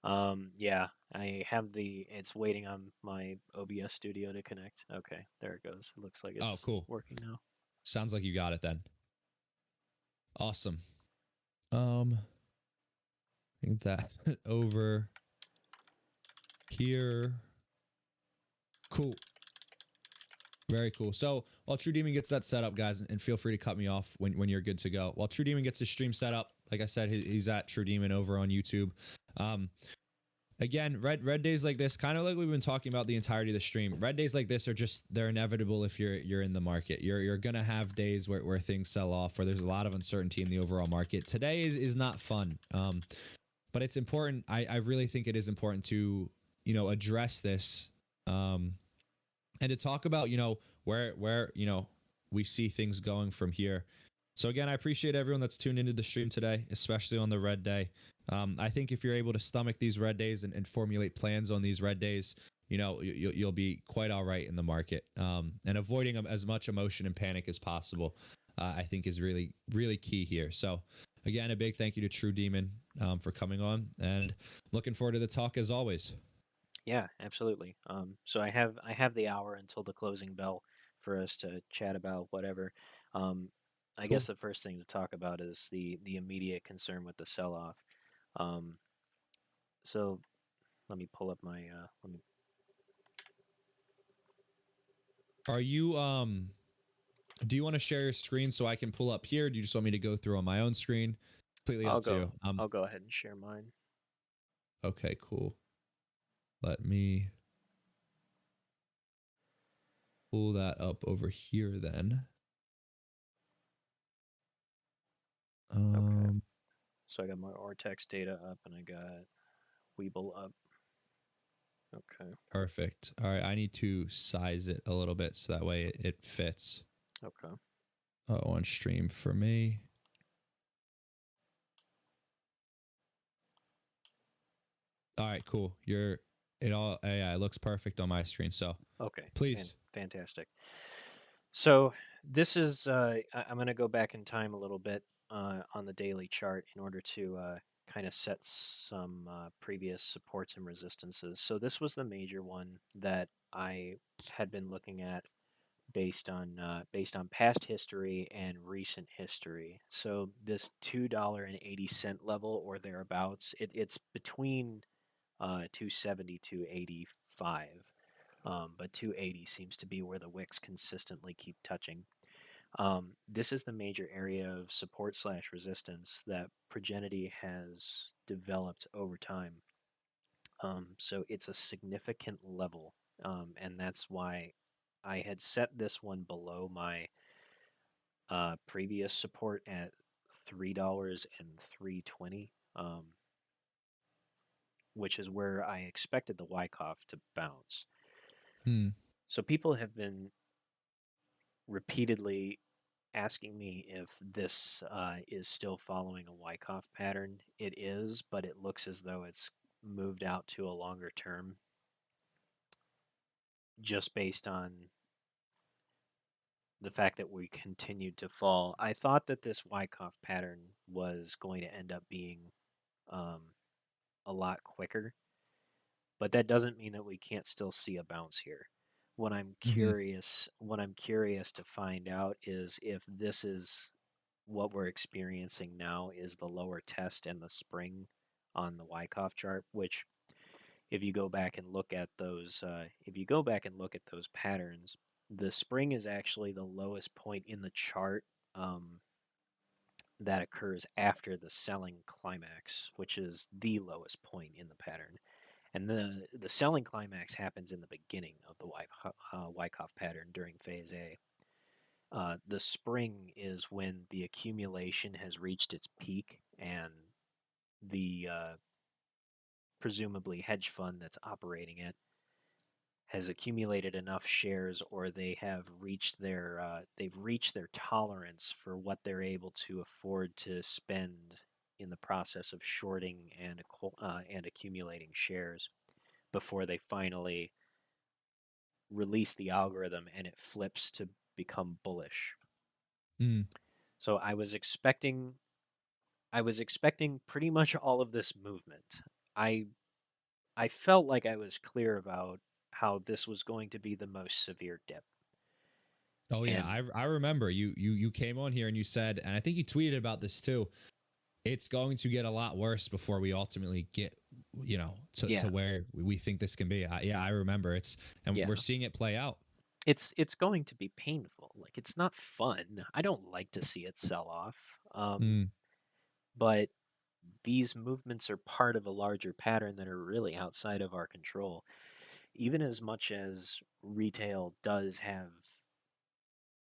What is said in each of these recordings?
Yeah, I have it's waiting on my OBS studio to connect. Okay, there it goes. It looks like Oh, it's cool. working now. Sounds like you got it then. Awesome. I think that over here. Cool. Very cool. So while True Demon gets that set up, guys, and feel free to cut me off when you're good to go. While True Demon gets his stream set up, like I said, he's at True Demon over on YouTube. Um, Again, red days like this, kind of like we've been talking about the entirety of the stream. Red days like this are just they're inevitable if you're in the market. You're gonna have days where things sell off, where there's a lot of uncertainty in the overall market. Today is not fun. But it's important. I really think it is important to address this and to talk about where we see things going from here. So again, I appreciate everyone that's tuned into the stream today, especially on the red day. I think if you're able to stomach these red days and formulate plans on these red days, you'll be quite all right in the market. And avoiding as much emotion and panic as possible, I think, is really really key here. So again, a big thank you to True Demon for coming on, and looking forward to the talk as always. Yeah, absolutely. So I have the hour until the closing bell for us to chat about whatever. Um, I Cool. guess the first thing to talk about is the immediate concern with the sell-off. Um, so let me pull up my let me. Are you do you want to share your screen so I can pull up here? Do you just want me to go through on my own screen? Completely I'll up to go you. I'll go ahead and share mine. Okay, cool. Let me pull that up over here then. Okay. Um, So I got my Ortex data up and I got Weeble up. Okay. Perfect. All right, I need to size it a little bit so that way it fits Okay. on stream for me. All right, cool. It looks perfect on my screen. So Okay. please. Fantastic. So this is I'm going to go back in time a little bit on the daily chart in order to kind of set some previous supports and resistances. So this was the major one that I had been looking at based on past history and recent history. So this $2.80 level or thereabouts, it's between 270 to 85. But 280 seems to be where the wicks consistently keep touching. This is the major area of support slash resistance that Progenity has developed over time. So it's a significant level, and that's why I had set this one below my previous support at $3 and 3.20, which is where I expected the Wyckoff to bounce. Hmm. So people have been repeatedly asking me if this is still following a Wyckoff pattern. It is, but it looks as though it's moved out to a longer term just based on the fact that we continued to fall. I thought that this Wyckoff pattern was going to end up being um, a lot quicker, but that doesn't mean that we can't still see a bounce here. Mm-hmm. What I'm curious to find out is if this is what we're experiencing now is the lower test and the spring on the Wyckoff chart, which if you go back and look at those patterns, the spring is actually the lowest point in the chart that occurs after the selling climax, which is the lowest point in the pattern. And the selling climax happens in the beginning of the Wyckoff pattern during phase A. The spring is when the accumulation has reached its peak and the presumably hedge fund that's operating it has accumulated enough shares, or they've reached their tolerance for what they're able to afford to spend in the process of shorting and accumulating shares before they finally release the algorithm and it flips to become bullish. Mm. So I was expecting pretty much all of this movement. I I felt like I was clear about how this was going to be the most severe dip. Oh yeah, And I remember you came on here and you said, and I think you tweeted about this too. It's going to get a lot worse before we ultimately get, to yeah, where we think this can be. Yeah, I remember and we're yeah, seeing it play out. it's going to be painful. Like it's not fun. I don't like to see it sell off. Mm, But these movements are part of a larger pattern that are really outside of our control. Even as much as retail does have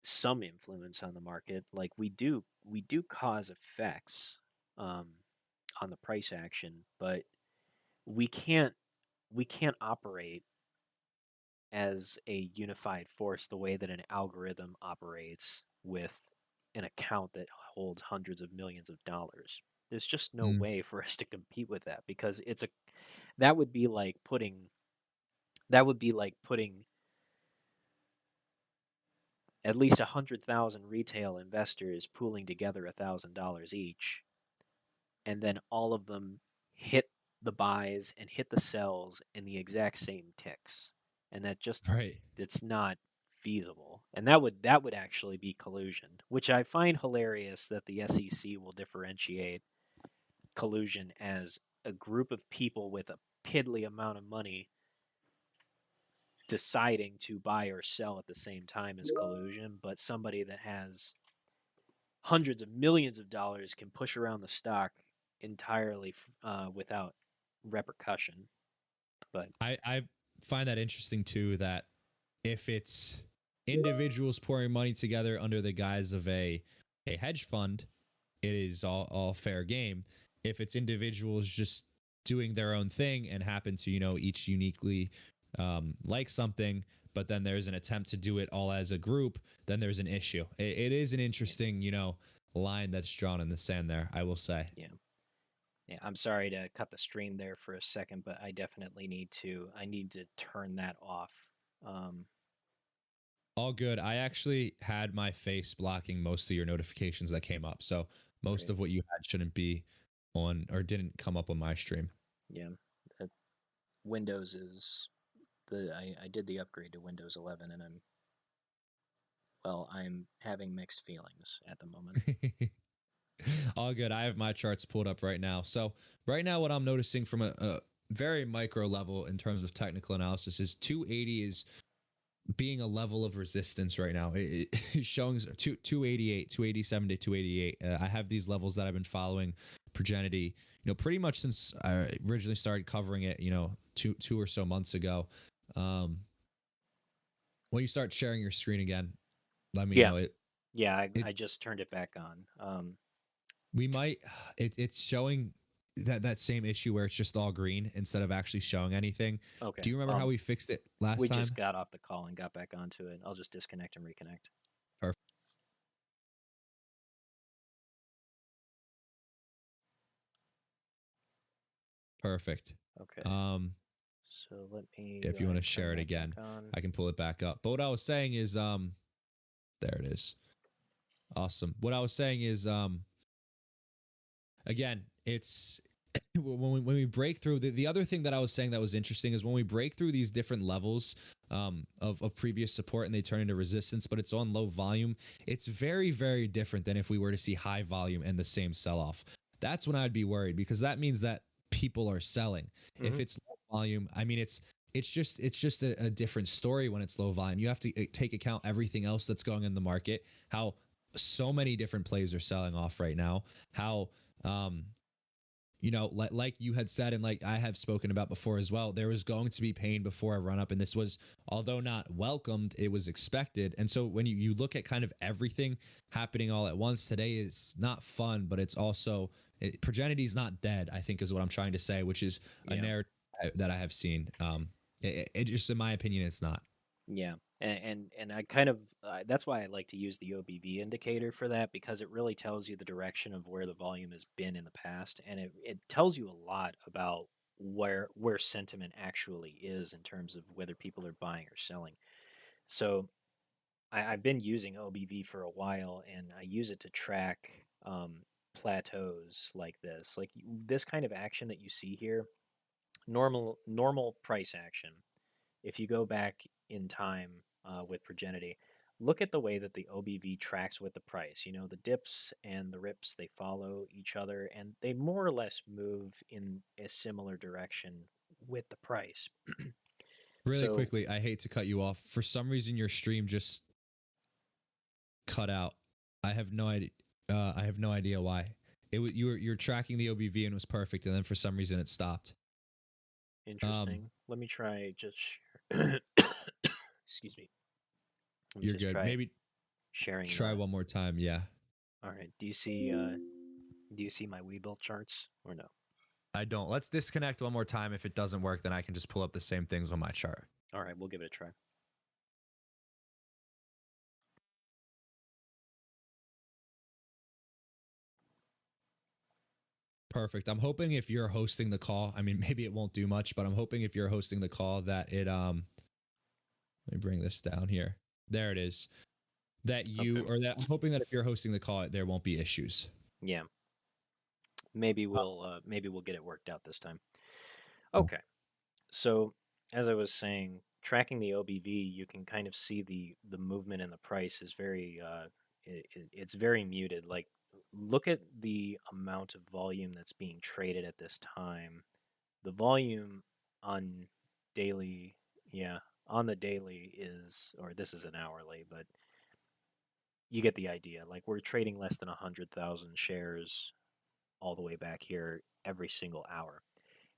some influence on the market, like we do cause effects um, on the price action, but we can't we can't operate as a unified force the way that an algorithm operates with an account that holds hundreds of millions of dollars. There's just no mm, way for us to compete with that because that would be like putting that would be like putting at least 100,000 retail investors pooling together $1,000 each, and then all of them hit the buys and hit the sells in the exact same ticks, and right. it's not feasible. And that would actually be collusion, which I find hilarious that the SEC will differentiate collusion as a group of people with a piddly amount of money deciding to buy or sell at the same time as collusion, but somebody that has hundreds of millions of dollars can push around the stock entirely without repercussion. But I find that interesting too. That if it's individuals pouring money together under the guise of a hedge fund, it is all fair game. If it's individuals just doing their own thing and happen to each uniquely like something, but then there's an attempt to do it all as a group, then there's an issue. It is an yeah, interesting line that's drawn in the sand there, I will say. yeah, yeah. I'm sorry to cut the stream there for a second, but I definitely need to turn that off. Um, All good. I actually had my face blocking most of your notifications that came up, so most Great. of what you had shouldn't be on or didn't come up on my stream. Yeah. Uh, Windows is I did the upgrade to Windows 11, and I'm having mixed feelings at the moment. All good. I have my charts pulled up right now. So right now, what I'm noticing from a very micro level in terms of technical analysis is 280 is being a level of resistance right now. It's showing 288, 287 to 288. I have these levels that I've been following Progenity, pretty much since I originally started covering it, two or so months ago. Um, when you start sharing your screen again, let me Yeah, know it. yeah. It I just turned it back on. we might it's showing that same issue where it's just all green instead of actually showing anything. Okay. Do you remember how we fixed it last We just time? got off the call and got back onto it. I'll just disconnect and reconnect. Perfect. Okay. Um, So let me if go you ahead want to and turn share it that back again, on. I can pull it back up. But what I was saying is, there it is. Awesome. What I was saying is, again, it's when we break through the other thing that I was saying that was interesting is when we break through these different levels of previous support and they turn into resistance, but it's on low volume, it's very, very different than if we were to see high volume and the same sell off. That's when I'd be worried because that means that people are selling. If Mm-hmm. it's low volume, I mean, it's just a different story when it's low volume. You have to take account everything else that's going in the market, how so many different plays are selling off right now, how um like you had said, and like I have spoken about before as well, there was going to be pain before a run up, and this was, although not welcomed, it was expected. And so when you look at kind of everything happening all at once, today is not fun, but it's also Progenity's is not dead, I think is what I'm trying to say, which is a Yeah. narrative that I have seen. It just, in my opinion, it's not. Yeah. And I kind of that's why I like to use the OBV indicator for that because it really tells you the direction of where the volume has been in the past, and it tells you a lot about where sentiment actually is in terms of whether people are buying or selling. So I've been using OBV for a while, and I use it to track plateaus like this kind of action that you see here. normal price action. If you go back in time with Progenity, look at the way that the OBV tracks with the price. You know, the dips and the rips, they follow each other and they more or less move in a similar direction with the price. Really So quickly, I hate to cut you off. For some reason, your stream just cut out. I have no idea. I have no idea why. You were tracking the OBV and it was perfect, and then for some reason it stopped. Um, interesting. Let me try just share. Excuse me. Let me you're just good. try Maybe sharing try the. one more time. Yeah, All right. Do you see my Webuild charts or no? I don't. Let's disconnect one more time. If it doesn't work, then I can just pull up the same things on my chart. All right, we'll give it a try. Perfect. I'm hoping if you're hosting the call, I mean, maybe it won't do much, but I'm hoping if you're hosting the call that it let me bring this down here. There it is. That Okay. you or that I'm hoping that if you're hosting the call, there won't be issues. Yeah. Maybe we'll get it worked out this time. Okay. So as I was saying, tracking the OBV, you can kind of see the movement in the price is it's very muted. Like look at the amount of volume that's being traded at this time. The volume on daily, yeah, on the daily is, or this is an hourly, but you get the idea. Like we're trading less than 100,000 shares all the way back here every single hour.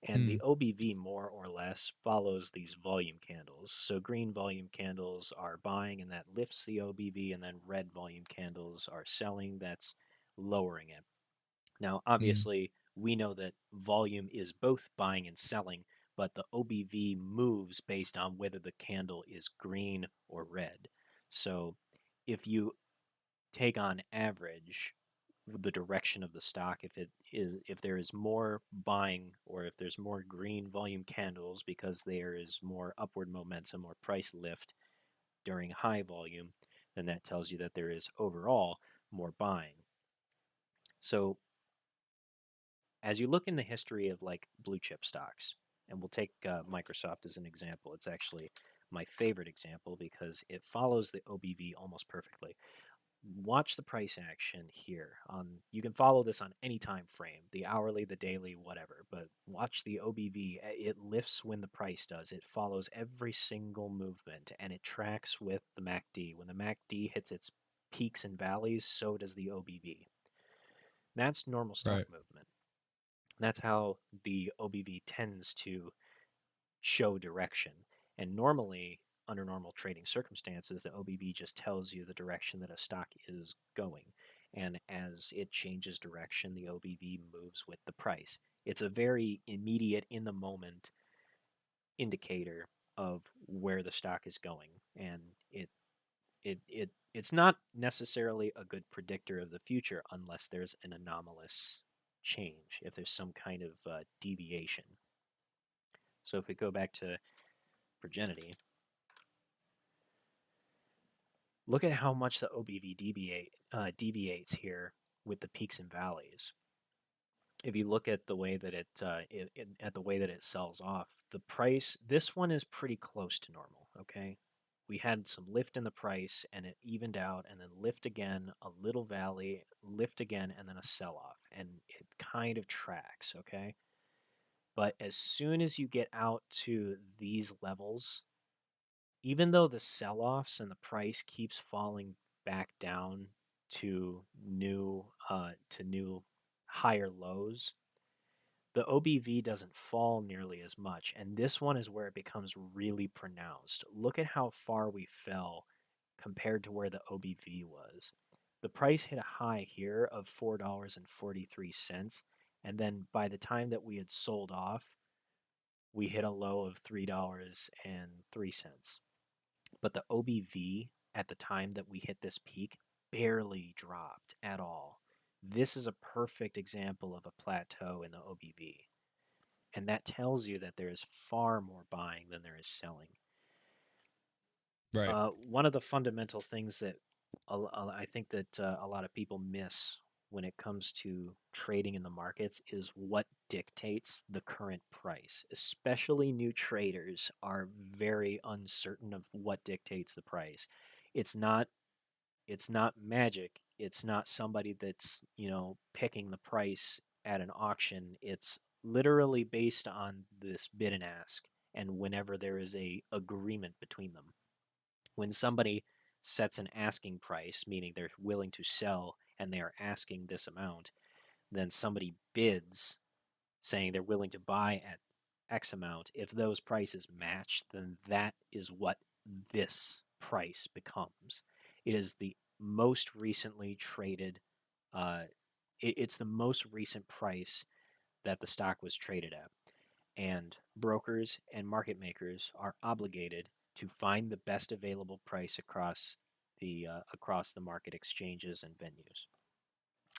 And Hmm. the OBV more or less follows these volume candles. So green volume candles are buying and that lifts the OBV, and then red volume candles are selling, that's lowering it. Now, Hmm. obviously, we know that volume is both buying and selling, but the OBV moves based on whether the candle is green or red. So if you take on average the direction of the stock, if there is more buying or if there's more green volume candles because there is more upward momentum or price lift during high volume, then that tells you that there is overall more buying. So as you look in the history of like blue chip stocks, and we'll take Microsoft as an example. It's actually my favorite example because it follows the OBV almost perfectly. Watch the price action here. You can follow this on any time frame, the hourly, the daily, whatever, but watch the OBV. It lifts when the price does. It follows every single movement and it tracks with the MACD. When the MACD hits its peaks and valleys, so does the OBV. That's normal stock Right. movement. That's how the OBV tends to show direction. And normally, under normal trading circumstances, the OBV just tells you the direction that a stock is going. And as it changes direction, the OBV moves with the price. It's a very immediate, in the moment indicator of where the stock is going. And it's not necessarily a good predictor of the future unless there's an anomalous change, if there's some kind of deviation. So if we go back to Progenity, look at how much the OBV deviates here with the peaks and valleys. If you look at the way that at the way that it sells off, the price, this one is pretty close to normal. Okay, we had some lift in the price and it evened out, and then lift again, a little valley, lift again, and then a sell off, and it kind of tracks. Okay, but as soon as you get out to these levels, even though the sell-offs and the price keeps falling back down to new higher lows, the OBV doesn't fall nearly as much, and this one is where it becomes really pronounced. Look at how far we fell compared to where the OBV was. The price hit a high here of $4.43, and then by the time that we had sold off, we hit a low of $3.03. But the OBV at the time that we hit this peak barely dropped at all. This is a perfect example of a plateau in the OBV. And that tells you that there is far more buying than there is selling. Right. One of the fundamental things that I think that a lot of people miss when it comes to trading in the markets is what dictates the current price. Especially new traders are very uncertain of what dictates the price. It's not it's not magic. It's not somebody that's, picking the price at an auction. It's literally based on this bid and ask and whenever there is a agreement between them. When somebody sets an asking price, meaning they're willing to sell and they are asking this amount, then somebody bids saying they're willing to buy at X amount. If those prices match, then that is what this price becomes. It is the most recently traded, uh, it's the most recent price that the stock was traded at. And brokers and market makers are obligated to find the best available price across the market exchanges and venues.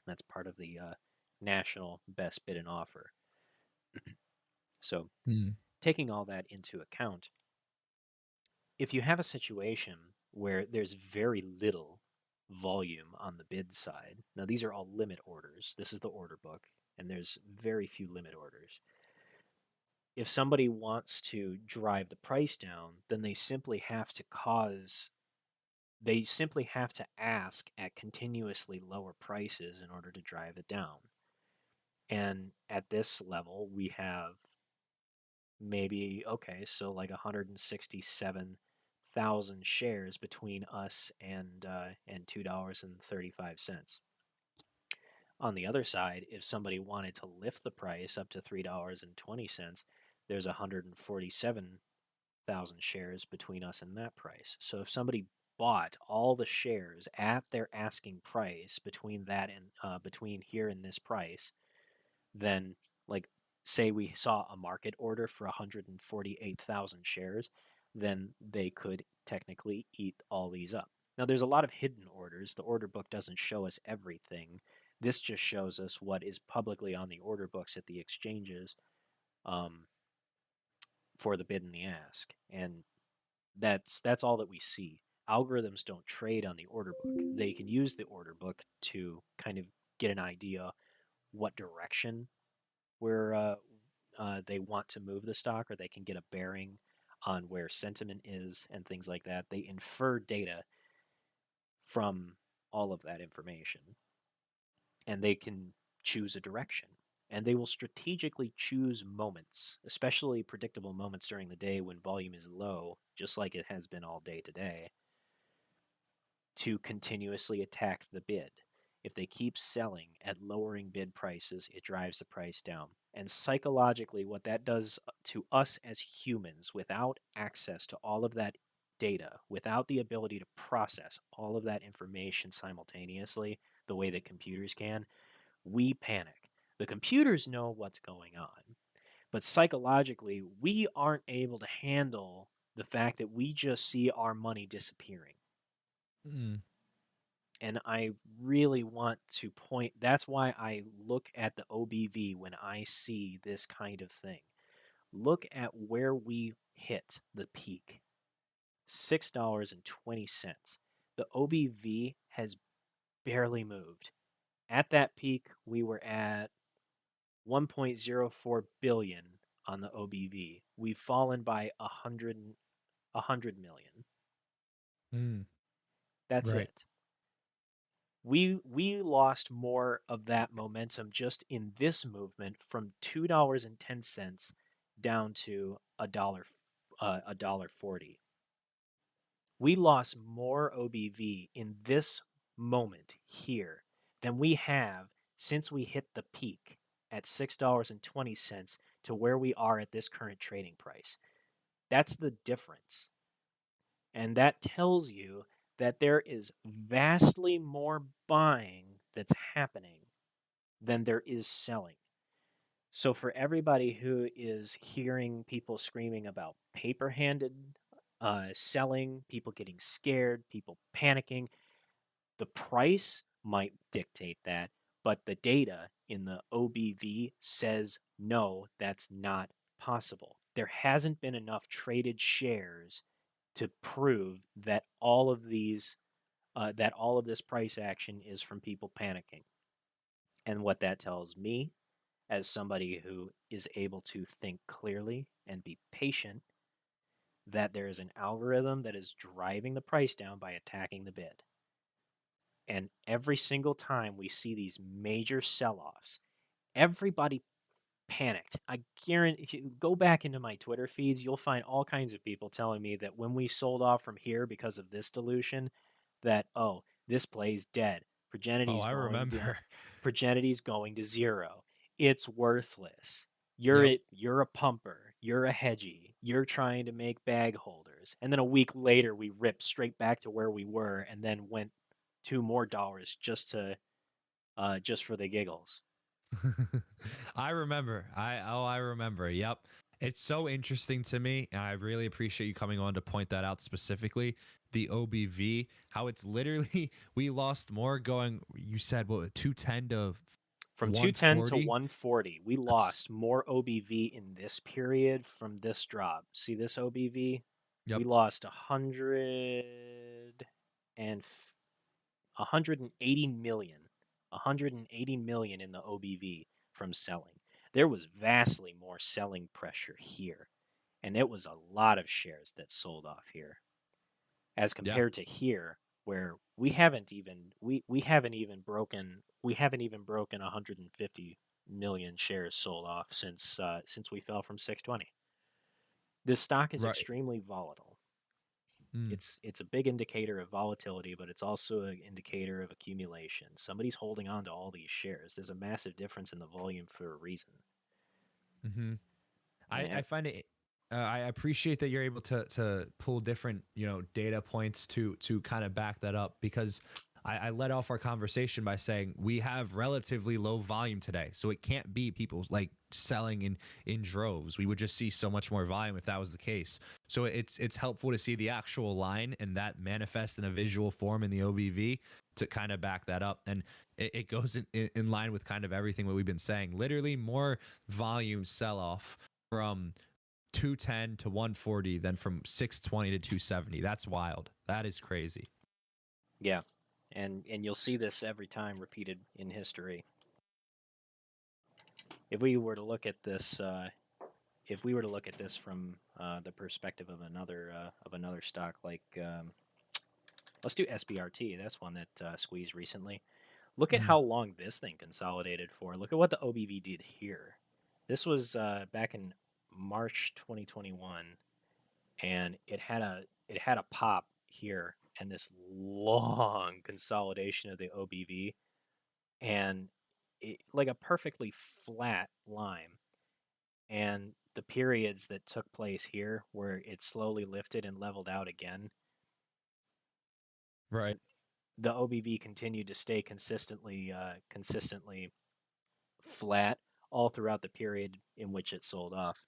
That's part of the national best bid and offer. So, Mm. taking all that into account, if you have a situation where there's very little volume on the bid side, now these are all limit orders. This is the order book, and there's very few limit orders. If somebody wants to drive the price down, then they simply have to ask at continuously lower prices in order to drive it down. And at this level, we have maybe, okay, so like 167,000 shares between us and $2.35. On the other side, if somebody wanted to lift the price up to $3.20, there's 147,000 shares between us and that price. So if somebody bought all the shares at their asking price between that and between here and this price, then, like, say we saw a market order for 148,000 shares, then they could technically eat all these up. Now, there's a lot of hidden orders. The order book doesn't show us everything. This just shows us what is publicly on the order books at the exchanges, um, for the bid and the ask. And that's all that we see. Algorithms don't trade on the order book. They can use the order book to kind of get an idea what direction where they want to move the stock, or they can get a bearing on where sentiment is and things like that. They infer data from all of that information, and they can choose a direction. And they will strategically choose moments, especially predictable moments during the day when volume is low, just like it has been all day today, to continuously attack the bid. If they keep selling at lowering bid prices, it drives the price down. And psychologically, what that does to us as humans, without access to all of that data, without the ability to process all of that information simultaneously, the way that computers can, we panic. The computers know what's going on, but psychologically, we aren't able to handle the fact that we just see our money disappearing. Mm. And I really want to point, that's why I look at the OBV when I see this kind of thing. Look at where we hit the peak, $6.20. The OBV has barely moved. At that peak, we were at 1.04 billion on the OBV. We've fallen by 100 million. Mm. That's Right. it. We lost more of that momentum just in this movement from $2.10 down to a dollar 40. We lost more OBV in this moment here than we have since we hit the peak at $6.20 to where we are at this current trading price. That's the difference. And that tells you that there is vastly more buying that's happening than there is selling. So, for everybody who is hearing people screaming about paper handed selling, people getting scared, people panicking, the price might dictate that, but the data in the OBV says no, that's not possible. There hasn't been enough traded shares to prove that all of this price action is from people panicking. And what that tells me, as somebody who is able to think clearly and be patient, that there is an algorithm that is driving the price down by attacking the bid. And every single time we see these major sell offs, everybody panicked. I guarantee, go back into my Twitter feeds, you'll find all kinds of people telling me that when we sold off from here because of this dilution, that, oh, this play's dead. Oh, Progenity's I going down. remember. Progenity's going to zero. It's worthless. Yep. You're a pumper. You're a hedgy. You're trying to make bag holders. And then a week later, we ripped straight back to where we were, and then went $2 more just for the giggles. I remember. I remember. Yep. It's so interesting to me, and I really appreciate you coming on to point that out specifically. The OBV, how it's literally we lost more going. You said what 210 to From 210 to 140. 140, we That's lost more OBV in this period from this drop. See this OBV? yep. We lost 180 million, 180 million in the OBV from selling. There was vastly more selling pressure here, and it was a lot of shares that sold off here, as Yeah. compared to here, where we haven't even broken 150 million shares sold off since we fell from 620. This stock is Right. extremely volatile. Mm. It's a big indicator of volatility, but it's also an indicator of accumulation. Somebody's holding on to all these shares. There's a massive difference in the volume for a reason. Mm-hmm. I And find it I appreciate that you're able to pull different, data points to kind of back that up because I led off our conversation by saying we have relatively low volume today. So it can't be people like selling in droves. We would just see so much more volume if that was the case. So it's helpful to see the actual line and that manifest in a visual form in the OBV to kind of back that up. And it goes in line with kind of everything that we've been saying. Literally more volume sell off from 210 to 140 than from 620 to 270. That's wild. That is crazy. yeah, and you'll see this every time repeated in history. If we were to look at this, if we were to look at this from the perspective of another stock, like let's do SBRT. That's one that squeezed recently. Look at Mm. how long this thing consolidated for. Look at what the OBV did here. This was back in March 2021, and it had a pop here and this long consolidation of the OBV, and like a perfectly flat line. And the periods that took place here, where it slowly lifted and leveled out again, Right. the OBV continued to stay consistently flat all throughout the period in which it sold off.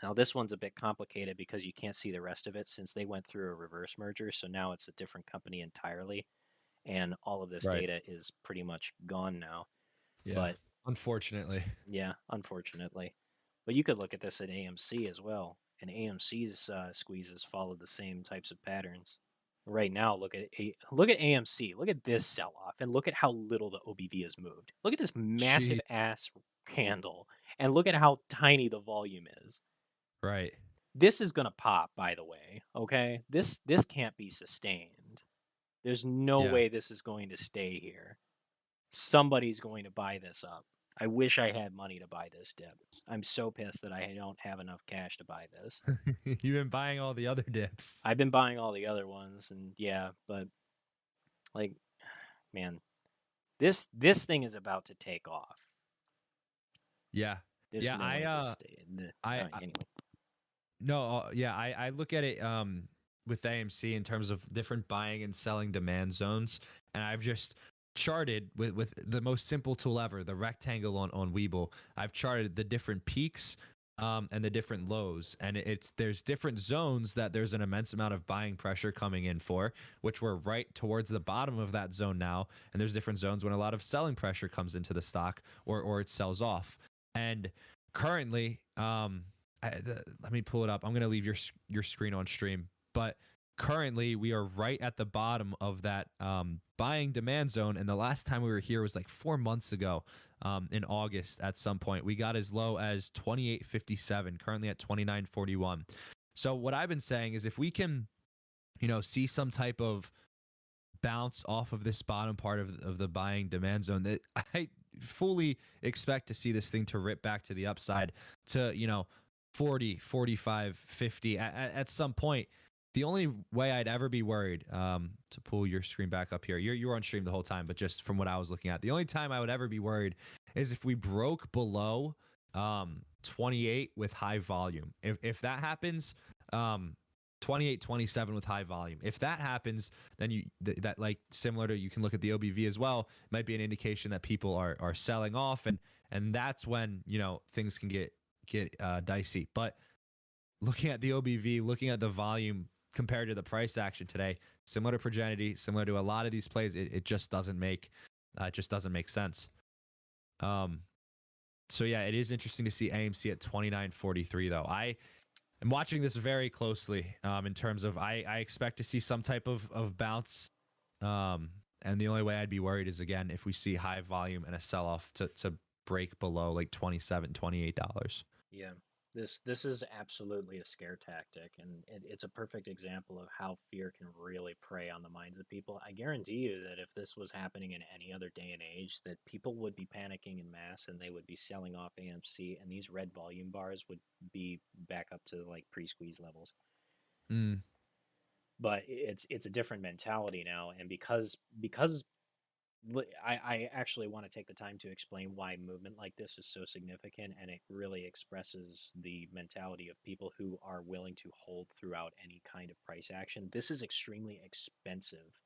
Now this one's a bit complicated because you can't see the rest of it since they went through a reverse merger, so now it's a different company entirely, and all of this Right. data is pretty much gone now. Yeah. But Unfortunately. yeah, unfortunately. But you could look at this at AMC as well, and AMC's squeezes followed the same types of patterns. Right now, look at AMC. Look at this sell off, and look at how little the OBV has moved. Look at this massive She ass candle, and look at how tiny the volume is. right. This is gonna pop, by the way. Okay, this can't be sustained. There's no Yeah. way this is going to stay here. Somebody's going to buy this up. I wish I had money to buy this dip. I'm so pissed that I don't have enough cash to buy this. You've been buying all the other dips. I've been buying all the other ones, and yeah, but like, man, this thing is about to take off. Yeah. There's Yeah, no way this stay. I Anyway, no, yeah, I look at it with AMC in terms of different buying and selling demand zones, and I've just charted with the most simple tool ever, the rectangle on Webull. I've charted the different peaks and the different lows, and there's different zones that there's an immense amount of buying pressure coming in for, which we're right towards the bottom of that zone now, and there's different zones when a lot of selling pressure comes into the stock or it sells off, and currently let me pull it up. I'm gonna leave your screen on stream, but currently we are right at the bottom of that buying demand zone. And the last time we were here was like 4 months ago, in August at some point. We got as low as 28.57, currently at 29.41. So what I've been saying is if we can, see some type of bounce off of this bottom part of the buying demand zone, that I fully expect to see this thing to rip back to the upside to, 40, 45, 50 at some point. The only way I'd ever be worried, to pull your screen back up here, you were on stream the whole time, but just from what I was looking at, the only time I would ever be worried is if we broke below 28 with high volume. If that happens, 28, 27 with high volume. If that happens, then that like similar to, you can look at the OBV as well, might be an indication that people are selling off, and that's when things can get dicey. But looking at the OBV, looking at the volume compared to the price action today, similar to Progenity, similar to a lot of these plays, it just doesn't make sense. So yeah, it is interesting to see AMC at 29.43 though. I am watching this very closely, in terms of I expect to see some type of bounce. And the only way I'd be worried is, again, if we see high volume and a sell-off to break below like $27, $28. Yeah. This is absolutely a scare tactic, and it's a perfect example of how fear can really prey on the minds of people. I guarantee you that if this was happening in any other day and age, that people would be panicking in mass and they would be selling off AMC, and these red volume bars would be back up to like pre-squeeze levels. Mm. But it's a different mentality now, and because I actually want to take the time to explain why movement like this is so significant, and it really expresses the mentality of people who are willing to hold throughout any kind of price action. This is extremely expensive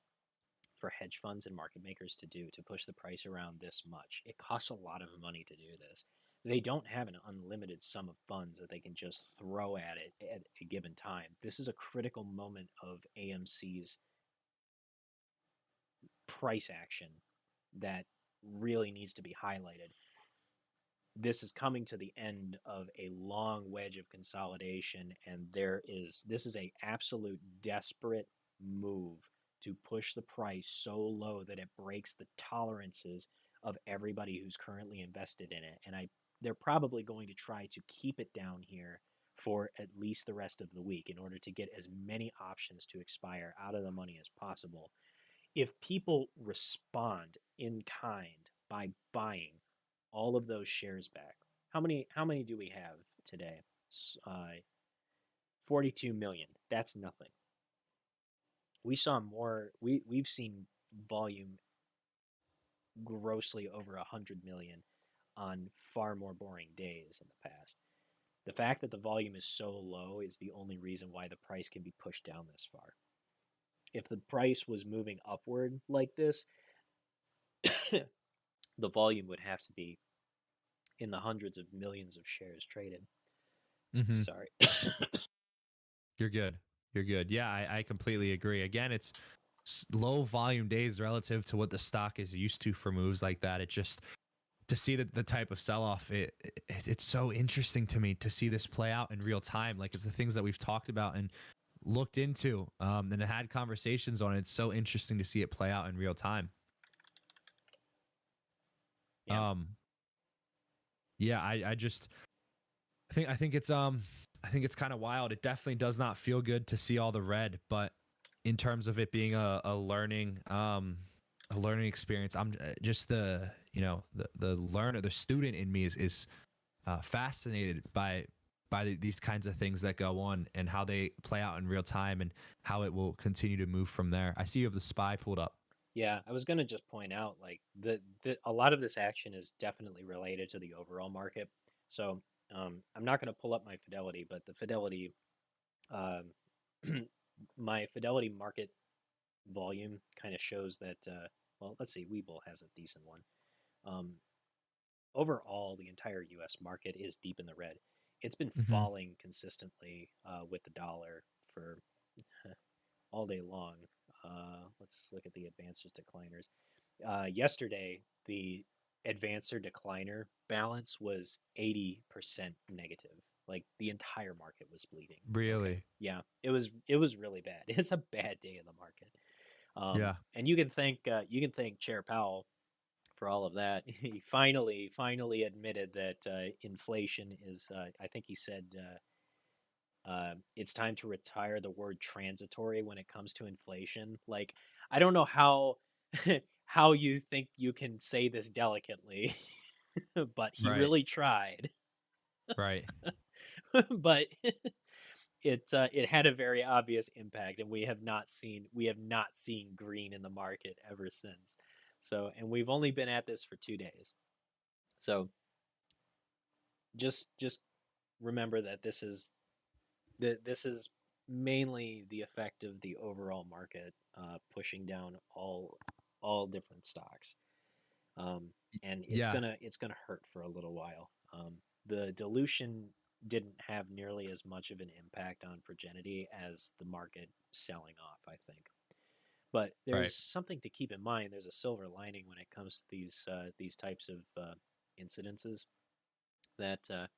for hedge funds and market makers to do, to push the price around this much. It costs a lot of money to do this. They don't have an unlimited sum of funds that they can just throw at it at a given time. This is a critical moment of AMC's price action that really needs to be highlighted. This is coming to the end of a long wedge of consolidation, and this is a absolute desperate move to push the price so low that it breaks the tolerances of everybody who's currently invested in it. And they're probably going to try to keep it down here for at least the rest of the week in order to get as many options to expire out of the money as possible. If people respond in kind by buying all of those shares back, how many do we have today? 42 million. That's nothing. We saw more. We've seen volume grossly over 100 million on far more boring days in the past. The fact that the volume is so low is the only reason why the price can be pushed down this far. If the price was moving upward like this, the volume would have to be in the hundreds of millions of shares traded. Mm-hmm. Sorry. You're good. You're good. Yeah, I completely agree. Again, it's low volume days relative to what the stock is used to for moves like that. It just, to see the type of sell-off, it's so interesting to me to see this play out in real time. Like, it's the things that we've talked about and looked into, and had conversations on it. It's so interesting to see it play out in real time. Yeah. Yeah, I think it's kind of wild. It definitely does not feel good to see all the red, but in terms of it being a learning experience, I'm just the learner, the student in me is fascinated by these kinds of things that go on and how they play out in real time and how it will continue to move from there. I see you have the SPY pulled up. Yeah, I was gonna just point out like a lot of this action is definitely related to the overall market. So I'm not gonna pull up my Fidelity, but the Fidelity, um, my Fidelity market volume kind of shows that. Well, let's see, Webull has a decent one. Um, Overall, the entire U.S. market is deep in the red. It's been Mm-hmm. falling consistently with the dollar for all day long. Let's look at the advancers decliners. Yesterday, the advancer decliner balance was 80% negative. Like the entire market was bleeding. Okay. Really? Yeah, it was really bad. It's a bad day in the market. Yeah. And you can thank Chair Powell for all of that. He finally admitted that inflation is. I think he said it's time to retire the word transitory when it comes to inflation. Like, I don't know how how you think you can say this delicately, but he Right. really tried. Right. But it had a very obvious impact, and we have not seen green in the market ever since. So, and we've only been at this for 2 days. So just remember that this is mainly the effect of the overall market pushing down all different stocks, um, and it's Yeah. gonna it's gonna hurt for a little while. The dilution didn't have nearly as much of an impact on Progenity as the market selling off, I think. But Right. there's something to keep in mind. There's a silver lining when it comes to these types of incidences that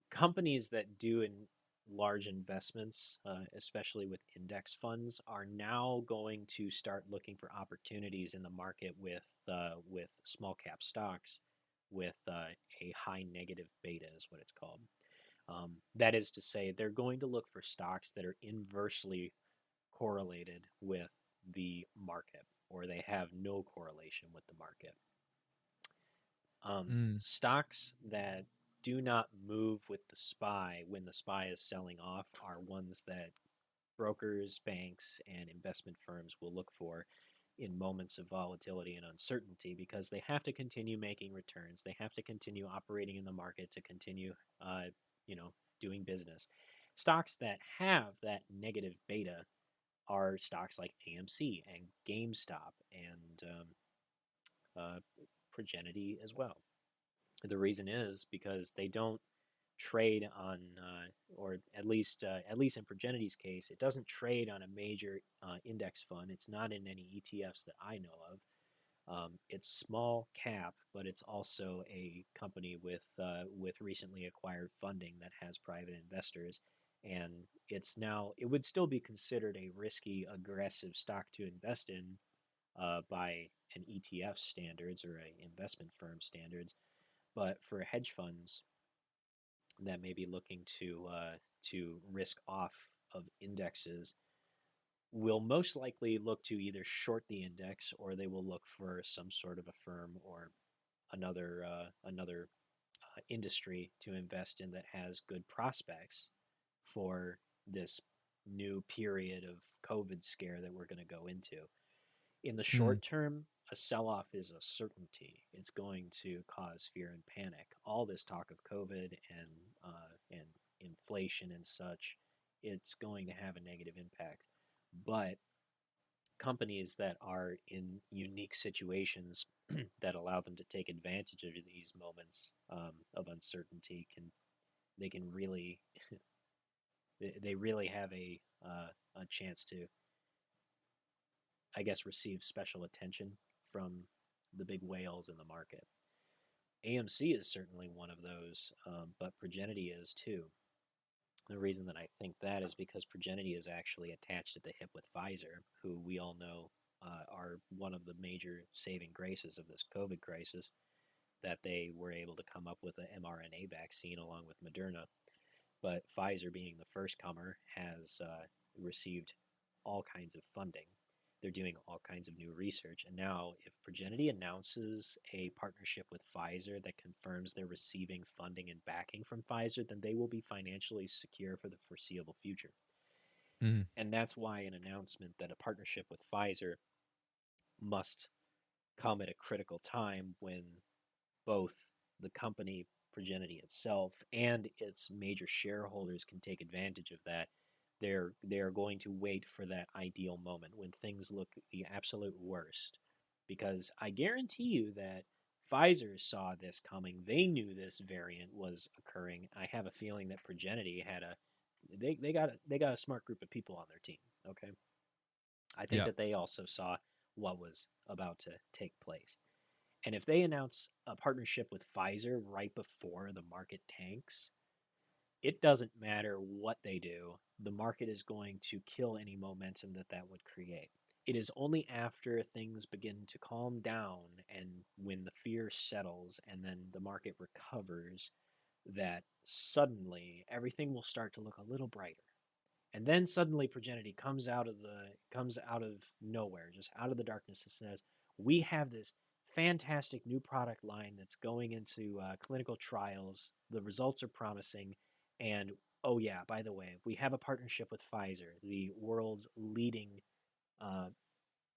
companies that do in large investments, especially with index funds, are now going to start looking for opportunities in the market with small cap stocks with a high negative beta, is what it's called. That is to say, they're going to look for stocks that are inversely correlated with the market, or they have no correlation with the market. Mm. Stocks that do not move with the SPY when the SPY is selling off are ones that brokers, banks, and investment firms will look for in moments of volatility and uncertainty, because they have to continue making returns. They have to continue operating in the market to continue, you know, doing business. Stocks that have that negative beta are stocks like AMC and GameStop and uh, Progenity as well. The reason is because they don't trade on, or at least in Progenity's case, it doesn't trade on a major index fund. It's not in any ETFs that I know of. It's small cap, but it's also a company with recently acquired funding that has private investors, and it would still be considered a risky, aggressive stock to invest in by an ETF standards or a investment firm standards. But for hedge funds that may be looking to risk off of indexes, will most likely look to either short the index, or they will look for some sort of a firm or another industry to invest in that has good prospects for this new period of COVID scare that we're going to go into. In the Mm. short term, a sell off is a certainty. It's going to cause fear and panic. All this talk of COVID and inflation and such, it's going to have a negative impact. But companies that are in unique situations that allow them to take advantage of these moments of uncertainty can really they really have a chance to, I guess, receive special attention from the big whales in the market. AMC is certainly one of those, but Progenity is too. The reason that I think that is because Progenity is actually attached at the hip with Pfizer, who we all know are one of the major saving graces of this COVID crisis, that they were able to come up with an mRNA vaccine along with Moderna. But Pfizer, being the first comer, has received all kinds of funding. They're doing all kinds of new research. And now, if Progenity announces a partnership with Pfizer that confirms they're receiving funding and backing from Pfizer, then they will be financially secure for the foreseeable future. Mm. And that's why an announcement that a partnership with Pfizer must come at a critical time, when both the company Progenity itself and its major shareholders can take advantage of that. They're going to wait for that ideal moment when things look the absolute worst, because I guarantee you that Pfizer saw this coming. They knew this variant was occurring. I have a feeling that Progenity had a they got a smart group of people on their team. Okay, I think Yeah. that they also saw what was about to take place. And if they announce a partnership with Pfizer right before the market tanks, it doesn't matter what they do, the market is going to kill any momentum that that would create. It is only after things begin to calm down and when the fear settles and then the market recovers that suddenly everything will start to look a little brighter. And then suddenly Progenity comes out of nowhere, just out of the darkness, and says, "We have this fantastic new product line that's going into clinical trials. The results are promising, and oh yeah, by the way, we have a partnership with Pfizer, the world's leading uh,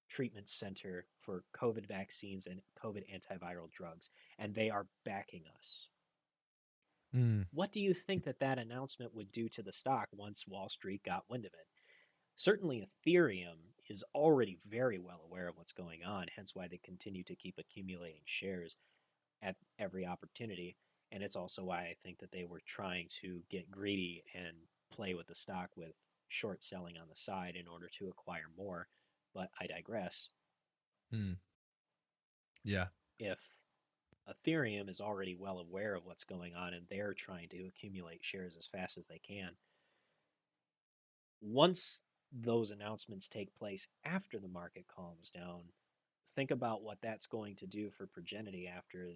treatment center for COVID vaccines and COVID antiviral drugs, and they are backing us." Mm. What do you think that that announcement would do to the stock once Wall Street got wind of it? Certainly, Ethereum is already very well aware of what's going on, hence why they continue to keep accumulating shares at every opportunity. And it's also why I think that they were trying to get greedy and play with the stock with short selling on the side in order to acquire more. But I digress. Mm. Yeah. If Ethereum is already well aware of what's going on and they're trying to accumulate shares as fast as they can, once those announcements take place after the market calms down, think about what that's going to do for Progenity after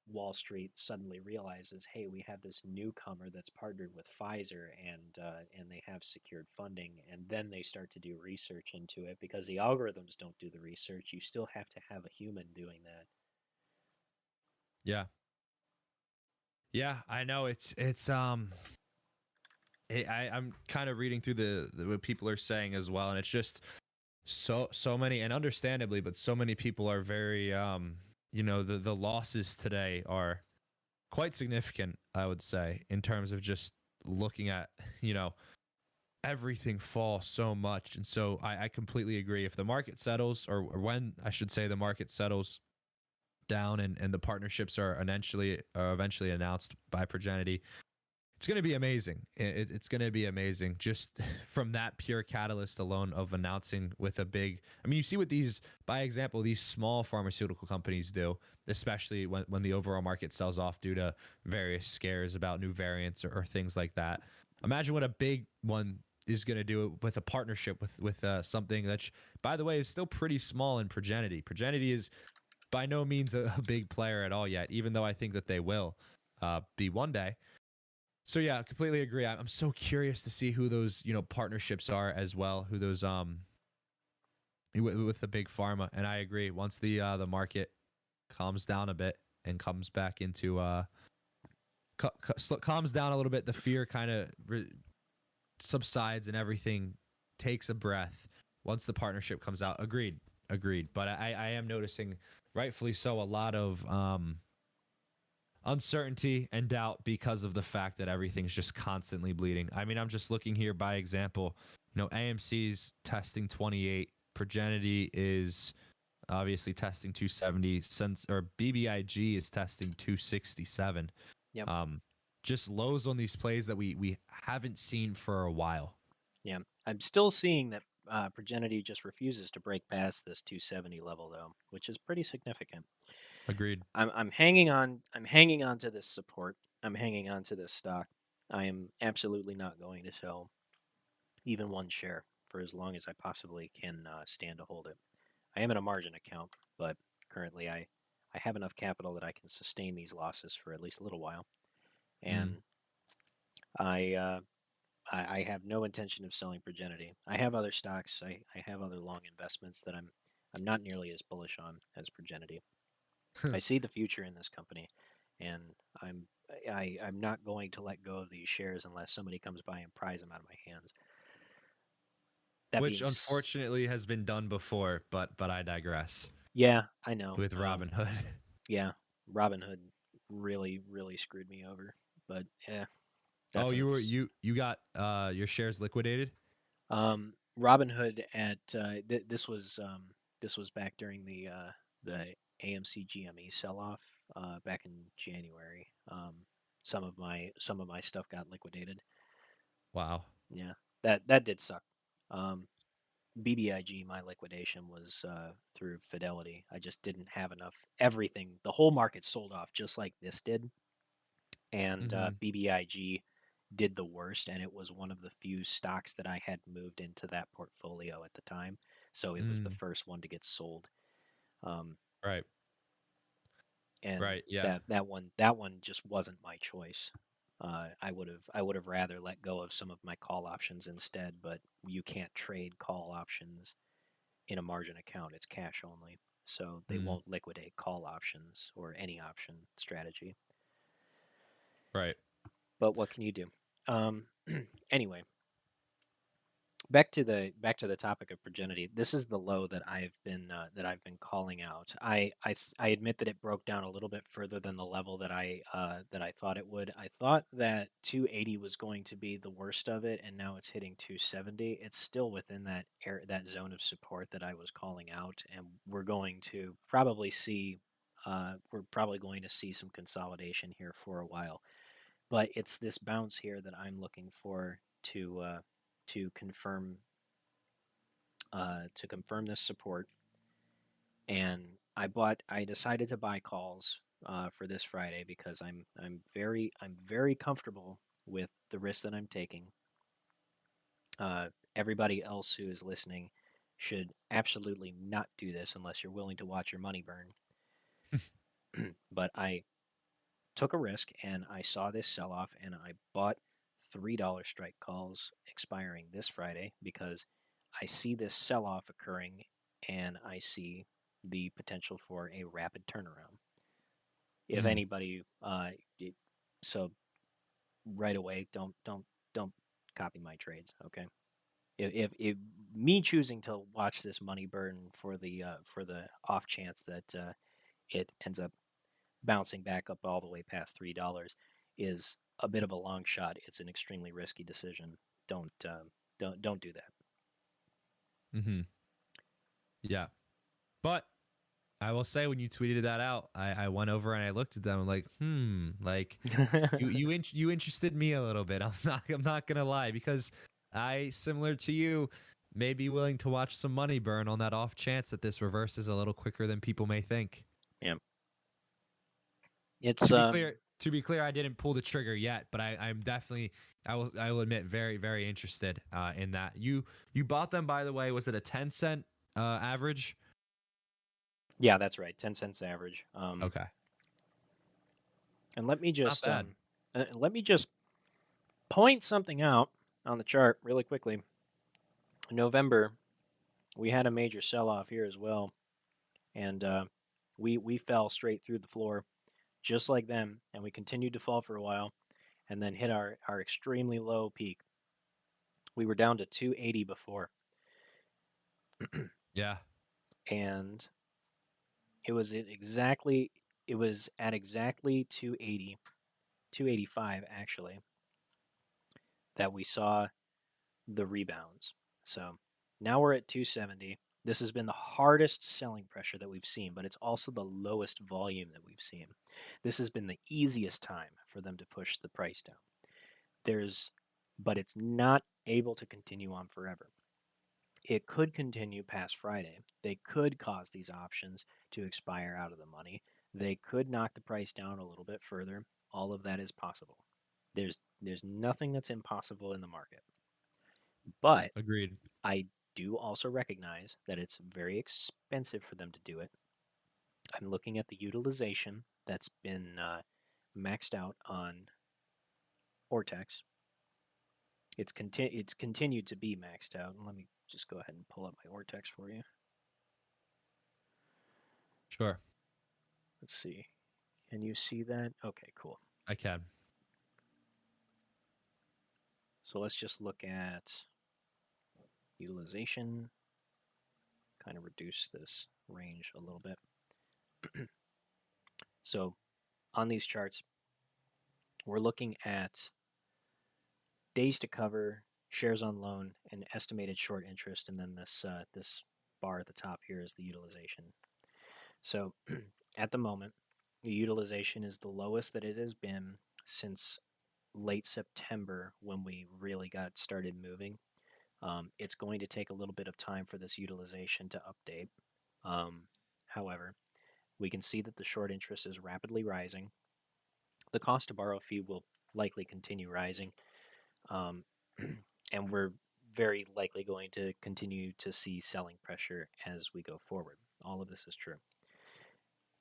Wall Street suddenly realizes, hey, we have this newcomer that's partnered with Pfizer and they have secured funding, and then they start to do research into it because the algorithms don't do the research. You still have to have a human doing that. Yeah. Yeah, I know I'm kind of reading through the what people are saying as well, and it's just so many, and understandably, but so many people are very the losses today are quite significant, I would say, in terms of just looking at everything fall so much. And so I completely agree. If the market settles, or when I should say the market settles down, and the partnerships are eventually announced by Progenity, it's going to be amazing. It's going to be amazing just from that pure catalyst alone of announcing with a big. I mean, you see what these, by example, these small pharmaceutical companies do, especially when the overall market sells off due to various scares about new variants, or things like that. Imagine what a big one is going to do with a partnership with something that, by the way, is still pretty small in Progenity. Progenity is by no means a big player at all yet, even though I think that they will be one day. So yeah, completely agree. I'm so curious to see who those partnerships are as well. Who those with the big pharma, and I agree. Once the market calms down a bit and comes back into calms down a little bit, the fear kind of subsides and everything takes a breath. Once the partnership comes out, agreed. But I am noticing, rightfully so, a lot of uncertainty and doubt because of the fact that everything's just constantly bleeding. I mean, I'm just looking here by example. AMC's testing 28. Progenity is obviously testing 270. Or BBIG is testing 267. Yep. Just lows on these plays that we haven't seen for a while. Yeah. I'm still seeing that Progenity just refuses to break past this 270 level though, which is pretty significant. Agreed. I'm hanging on. I'm hanging on to this support. I'm hanging on to this stock. I am absolutely not going to sell even one share for as long as I possibly can stand to hold it. I am in a margin account, but currently I have enough capital that I can sustain these losses for at least a little while, Mm. and I I have no intention of selling Progenity. I have other stocks. I have other long investments that I'm not nearly as bullish on as Progenity. I see the future in this company, and I'm I'm not going to let go of these shares unless somebody comes by and pries them out of my hands. That Which being, unfortunately has been done before, but I digress. yeah, I know. With Robinhood. Yeah, Robinhood really screwed me over, but yeah, Oh, that's a you got your shares liquidated? Robinhood at this was back during the AMC GME sell off back in January. Some of my stuff got liquidated. Wow. Yeah, that did suck. Um, BBIG, my liquidation was through Fidelity. I just didn't have enough. Everything, the whole market sold off just like this did, and Mhm. BBIG. did the worst, and it was one of the few stocks that I had moved into that portfolio at the time. So it was the Mm, first one to get sold. Um, right. and Right. Yeah. that one just wasn't my choice. I would have rather let go of some of my call options instead, but you can't trade call options in a margin account. It's cash only, so they Mm, won't liquidate call options or any option strategy. right. But what can you do? Um, anyway, back to the topic of Progenity. This is the low that I've been calling out. I admit that it broke down a little bit further than the level that I thought it would. I thought that 280 was going to be the worst of it, and now it's hitting 270. It's still within that zone of support that I was calling out, and we're probably going to see some consolidation here for a while. But it's this bounce here that I'm looking for to confirm this support. And I decided to buy calls for this Friday because I'm very comfortable with the risk that I'm taking. Everybody else who is listening should absolutely not do this unless you're willing to watch your money burn. But I took a risk and I saw this sell off and I bought $3 strike calls expiring this Friday because I see this sell off occurring and I see the potential for a rapid turnaround. If Mm, anybody, so right away, don't copy my trades, okay? If me choosing to watch this money burn for the off chance that it ends up bouncing back up all the way past $3 is a bit of a long shot. It's an extremely risky decision. Don't do that. mm-hmm. Yeah. But I will say when you tweeted that out, I went over and I looked at them and like, like you interested me a little bit. I'm not gonna lie because I similar to you may be willing to watch some money burn on that off chance that this reverses a little quicker than people may think. Yeah, it's To be clear, I didn't pull the trigger yet, but I'm definitely I will admit very interested in that. You bought them by the way. Was it a 10 cent average? yeah, that's right. 10 cents average. Okay, And let me it's not just bad. point something out on the chart really quickly. In November, we had a major sell off here as well, and we fell straight through the floor just like them, and we continued to fall for a while, and then hit our extremely low peak. We were down to 280 before, Yeah. and it was at exactly it was at exactly 280, 285 actually, that we saw the rebounds. So now we're at 270. This has been the hardest selling pressure that we've seen, but it's also the lowest volume that we've seen. This has been the easiest time for them to push the price down. There's but it's not able to continue on forever. It could continue past Friday. They could cause these options to expire out of the money. They could knock the price down a little bit further. All of that is possible. There's nothing that's impossible in the market. But Agreed. I do also recognize that it's very expensive for them to do it. I'm looking at the utilization that's been maxed out on Ortex. It's continued to be maxed out. And let me just go ahead and pull up my Ortex for you. Sure. Let's see. Can you see that? Okay, cool. I can. So let's just look at utilization, kind of reduce this range a little bit. So on these charts, we're looking at days to cover, shares on loan, and estimated short interest, and then this bar at the top here is the utilization. So at the moment, the utilization is the lowest that it has been since late September when we really got started moving. It's going to take a little bit of time for this utilization to update. However, we can see that the short interest is rapidly rising. The cost to borrow fee will likely continue rising. Um, and we're very likely going to continue to see selling pressure as we go forward. All of this is true.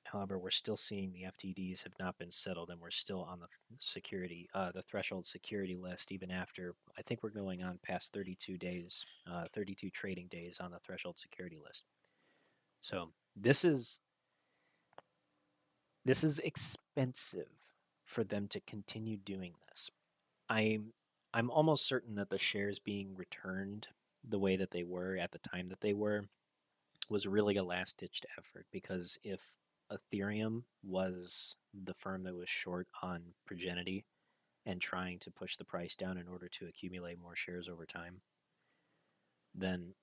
However, we're still seeing the FTDs have not been settled, and we're still on the threshold security list, even after I think we're going on past 32 days, 32 trading days on the threshold security list. So this is expensive for them to continue doing this. I'm I'm almost certain that the shares being returned the way that they were at the time that they were was really a last ditched effort, because if Ethereum was the firm that was short on Progenity and trying to push the price down in order to accumulate more shares over time, then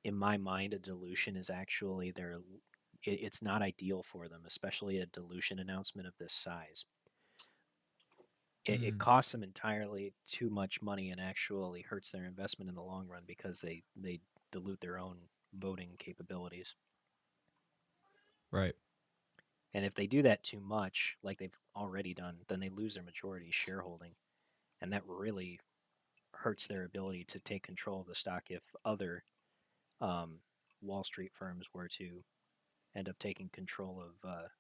in my mind, a dilution is actually it's not ideal for them, especially a dilution announcement of this size. It Mm, costs them entirely too much money and actually hurts their investment in the long run, because they dilute their own voting capabilities. right. And if they do that too much, like they've already done, then they lose their majority shareholding. And that really hurts their ability to take control of the stock if other um, Wall Street firms were to end up taking control of a,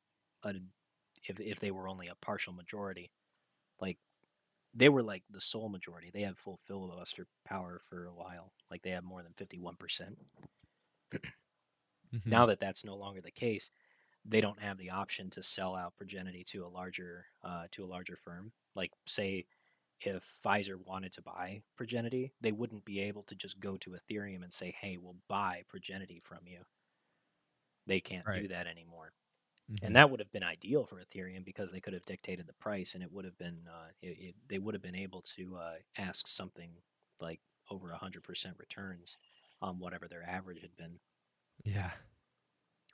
if they were only a partial majority. Like they were like the sole majority. They had full filibuster power for a while. Like they had more than 51%. Hmm. Now that that's no longer the case, they don't have the option to sell out Progenity to a larger firm. Like say if Pfizer wanted to buy Progenity, they wouldn't be able to just go to Ethereum and say, "Hey, we'll buy Progenity from you." They can't Right. do that anymore. And Hmm. that would have been ideal for Ethereum, because they could have dictated the price, and it would have been they would have been able to ask something like over 100% returns on whatever their average had been. Yeah.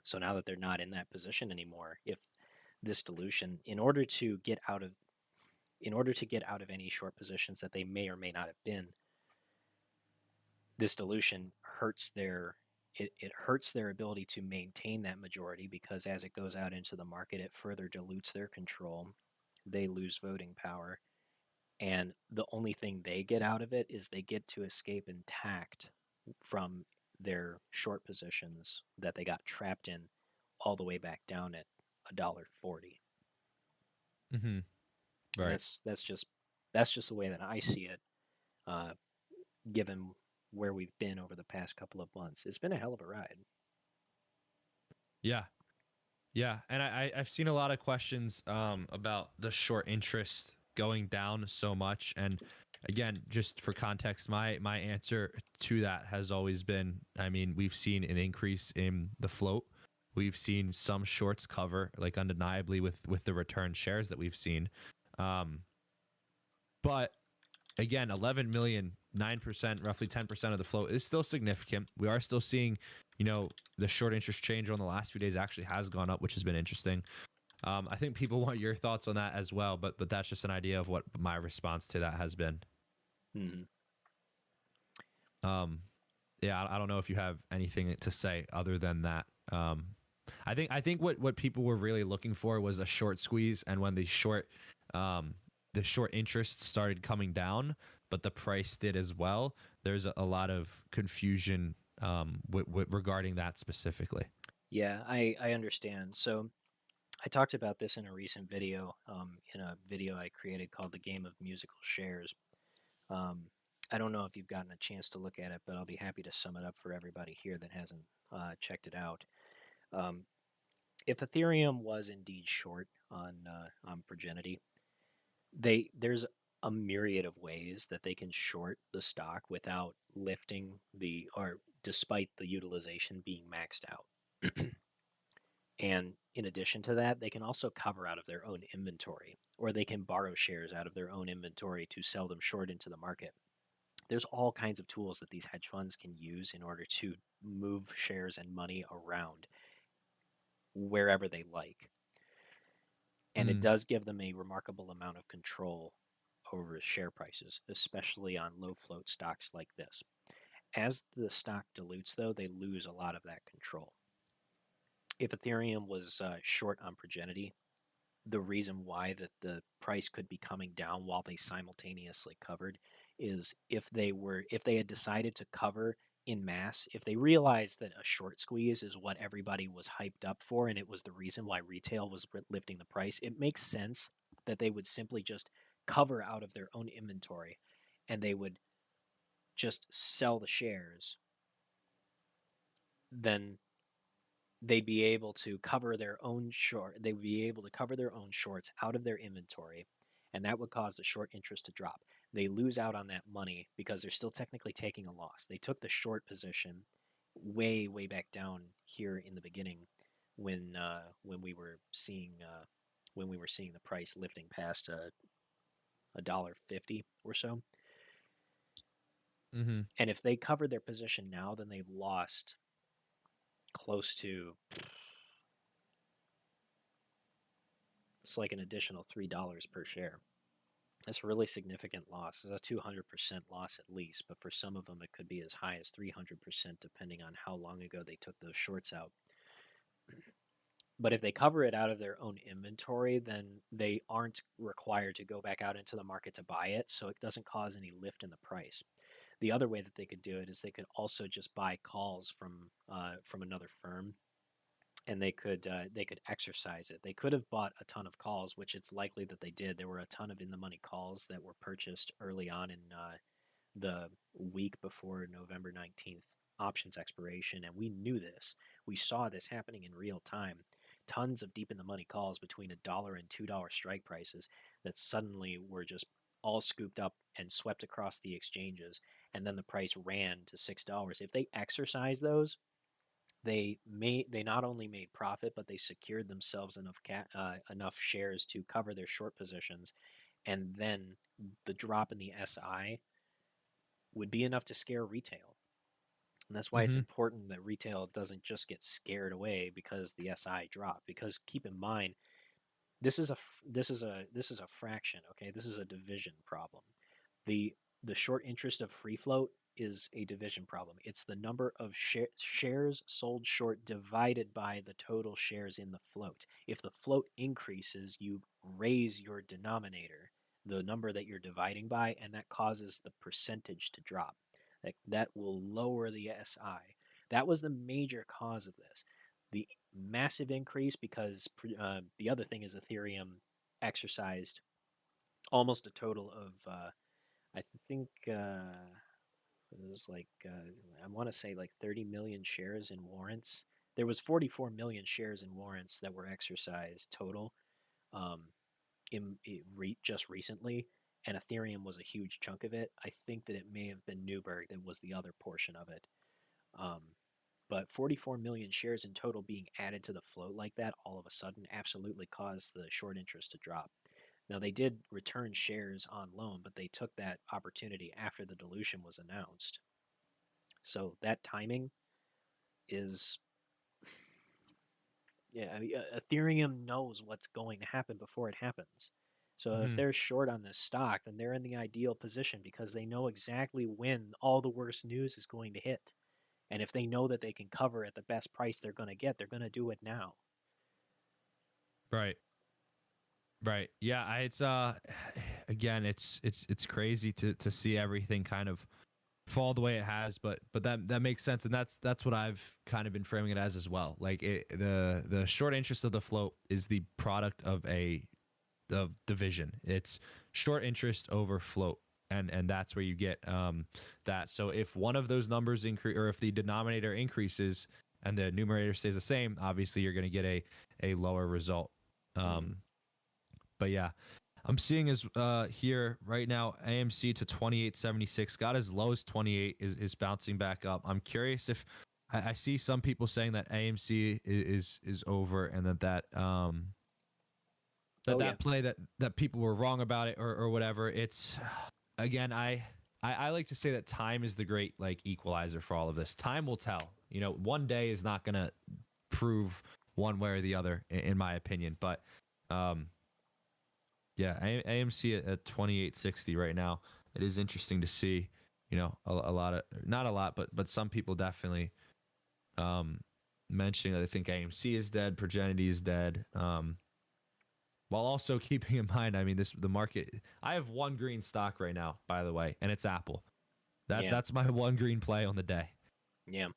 So now that they're not in that position anymore, if this dilution, in order to get out of any short positions that they may or may not have been, this dilution it hurts their ability to maintain that majority, because as it goes out into the market, it further dilutes their control. They lose voting power, and the only thing they get out of it is they get to escape intact from their short positions that they got trapped in all the way back down at $1.40. Hmm. And Right. that's just the way that I see it, uh, given where we've been over the past couple of months. It's been a hell of a ride. Yeah. Yeah, and I've seen a lot of questions about the short interest going down so much, and again, just for context, my answer to that has always been, I mean, we've seen an increase in the float. We've seen some shorts cover, like undeniably with the return shares that we've seen, um, but again, 11 million, 9%, roughly 10% of the float is still significant. We are still seeing, the short interest change on the last few days actually has gone up, which has been interesting. I think people want your thoughts on that as well, but that's just an idea of what my response to that has been. Mm-hmm. Um, yeah, I don't know if you have anything to say other than that. I think what people were really looking for was a short squeeze, and when the short interest started coming down, but the price did as well. There's a lot of confusion regarding that specifically. Yeah, I understand. So I talked about this in a recent video, in a video I created called "The Game of Musical Shares." Um, I don't know if you've gotten a chance to look at it, but I'll be happy to sum it up for everybody here that hasn't checked it out. Um, if Ethereum was indeed short on Progenity, there's a myriad of ways that they can short the stock without lifting the or despite the utilization being maxed out. And in addition to that, they can also cover out of their own inventory, or they can borrow shares out of their own inventory to sell them short into the market. There's all kinds of tools that these hedge funds can use in order to move shares and money around wherever they like. And it Mm, does give them a remarkable amount of control over share prices, especially on low float stocks like this. As the stock dilutes, though, they lose a lot of that control. If Ethereum was short on Progenity, the reason why that the price could be coming down while they simultaneously covered is if they had decided to cover in mass, if they realized that a short squeeze is what everybody was hyped up for and it was the reason why retail was lifting the price, it makes sense that they would simply just cover out of their own inventory and they would just sell the shares. Then they'd be able to cover their own they'd be able to cover their own shorts out of their inventory, and that would cause the short interest to drop. They lose out on that money because they're still technically taking a loss. They took the short position way back down here in the beginning when we were seeing the price lifting past $1.50 or so. Mm-hmm. And if they cover their position now, then they've lost close to, it's like an additional $3 per share. That's a really significant loss. It's a 200% loss at least, but for some of them it could be as high as 300% depending on how long ago they took those shorts out. But if they cover it out of their own inventory, then they aren't required to go back out into the market to buy it, so it doesn't cause any lift in the price. The other way that they could do it is they could also just buy calls from another firm, and they could exercise it. They could have bought a ton of calls, which it's likely that they did. There were a ton of in the money calls that were purchased early on in the week before November 19th options expiration, and we knew this. We saw this happening in real time. Tons of deep in the money calls between $1 and $2 strike prices that suddenly were just all scooped up and swept across the exchanges, and then the price ran to $6. If they exercise those, they not only made profit, but they secured themselves enough shares to cover their short positions, and then the drop in the SI would be enough to scare retail. And that's why it's Mm-hmm. important that retail doesn't just get scared away because the SI dropped. Because keep in mind, this is a fraction. Okay, this is a division problem. The the short interest of free float is a division problem. It's the number of shares sold short divided by the total shares in the float. If the float increases, you raise your denominator, the number that you're dividing by, and that causes the percentage to drop. That will lower the SI. That was the major cause of this. The massive increase because the other thing is Ethereum exercised almost a total of I think it was like I want to say like 30 million shares in warrants. There was 44 million shares in warrants that were exercised total um, just recently, and Ethereum was a huge chunk of it. I think that it may have been Newberg that was the other portion of it. Um, but 44 million shares in total being added to the float like that all of a sudden absolutely caused the short interest to drop. Now, they did return shares on loan, but they took that opportunity after the dilution was announced. So that timing is, yeah, I mean, Ethereum knows what's going to happen before it happens. So if Mm-hmm. they're short on this stock, then they're in the ideal position because they know exactly when all the worst news is going to hit. And if they know that they can cover at the best price they're going to get, they're going to do it now. Right. Right. Yeah. It's again, it's crazy to see everything kind of fall the way it has, but that makes sense, and that's what I've kind of been framing it as well. Like the short interest of the float is the product of division. It's short interest over float. And that's where you get that. So if one of those numbers increase, or if the denominator increases and the numerator stays the same, obviously you're going to get a lower result. Mm. Um, but yeah, I'm seeing as here right now AMC to 28.76 got as low as 28 is bouncing back up. I'm curious if I see some people saying that AMC is over, and Oh, yeah. that play that people were wrong about it, or whatever. It's again I like to say that time is the great like equalizer for all of this. Time will tell. You know, one day is not going to prove one way or the other in my opinion, but um yeah, AMC at 28.60 right now. It is interesting to see, you know, a lot of, not a lot, but some people definitely um, mentioning that they think AMC is dead, Progenity is dead. while also keeping in mind, I mean, the market. I have one green stock right now, by the way, and it's Apple. Yeah, That's my one green play on the day. yeah.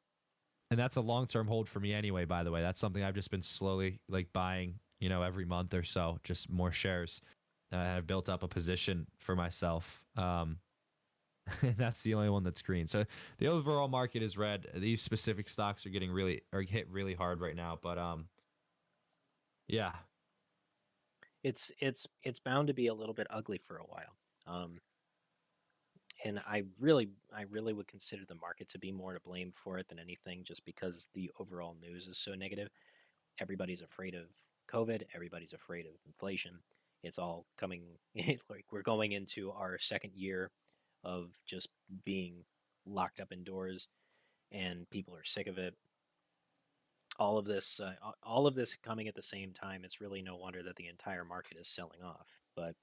And that's a long-term hold for me anyway, by the way. That's something I've just been slowly like buying, every month or so, just more shares. I've built up a position for myself. And that's the only one that's green. So the overall market is red. These specific stocks are getting really or hit really hard right now. But yeah. It's bound to be a little bit ugly for a while. And I really would consider the market to be more to blame for it than anything, just because the overall news is so negative. Everybody's afraid of COVID. Everybody's afraid of inflation. It's all coming like we're going into our second year of just being locked up indoors, and people are sick of it. All of this coming at the same time. It's really no wonder that the entire market is selling off. But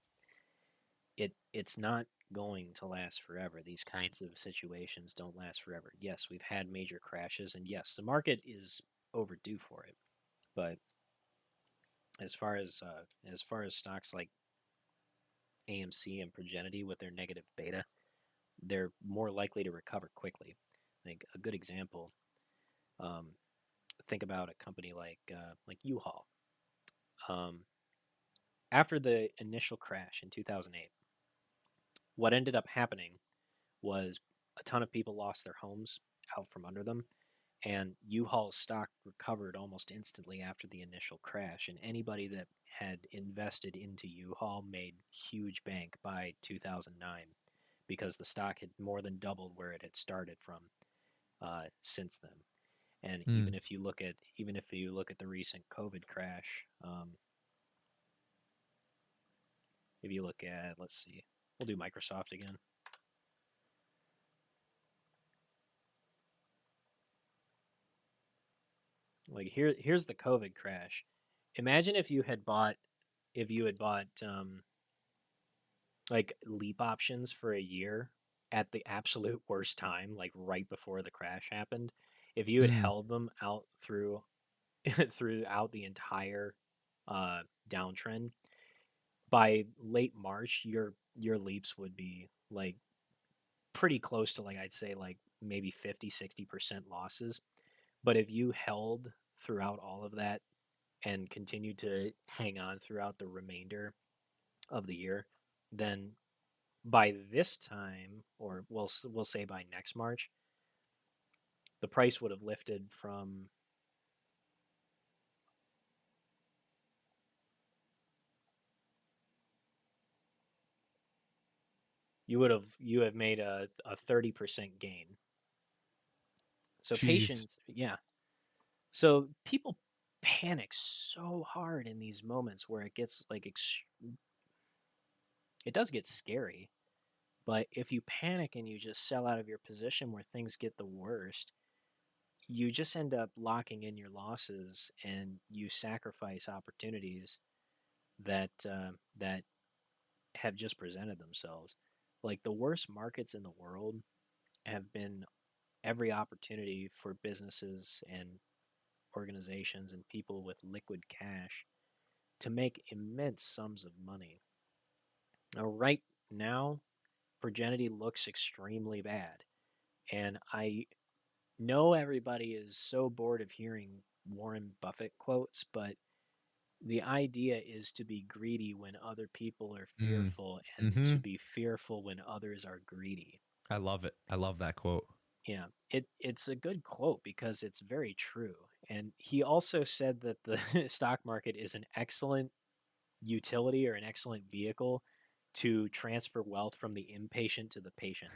it's not going to last forever. These kinds of situations don't last forever. Yes, we've had major crashes, and yes, the market is overdue for it. But as far as stocks like AMC and Progenity with their negative beta, they're more likely to recover quickly. Like a good example, um, think about a company like U-Haul. Um, After the initial crash in 2008, what ended up happening was a ton of people lost their homes out from under them, and U-Haul's stock recovered almost instantly after the initial crash. And anybody that had invested into U-Haul made huge bank by 2009 because the stock had more than doubled where it had started from since then. And Mm. even if you look at the recent COVID crash, if you look at, let's see, we'll do Microsoft again. Like here's the COVID crash. Imagine if you had bought like leap options for a year at the absolute worst time, like right before the crash happened. If you had Mm. held them out throughout the entire uh, downtrend, by late March, your leaps would be like pretty close to, like, I'd say, like maybe 50-60% losses. But if you held throughout all of that and continued to hang on throughout the remainder of the year, then by this time, or we'll say by next March, the price would have lifted from you have made a 30% gain. So Jeez. patience, yeah. So people panic so hard in these moments where it gets like it does get scary. But if you panic and you just sell out of your position where things get the worst, you just end up locking in your losses, and you sacrifice opportunities that have just presented themselves. Like the worst markets in the world have been every opportunity for businesses and organizations and people with liquid cash to make immense sums of money. Now, right now, Progenity looks extremely bad. And I know everybody is so bored of hearing Warren Buffett quotes, but the idea is to be greedy when other people are Mm. fearful, and Hmm. to be fearful when others are greedy. I love it. I love that quote. Yeah, it's a good quote because it's very true. And he also said that the stock market is an excellent utility or an excellent vehicle to transfer wealth from the impatient to the patient.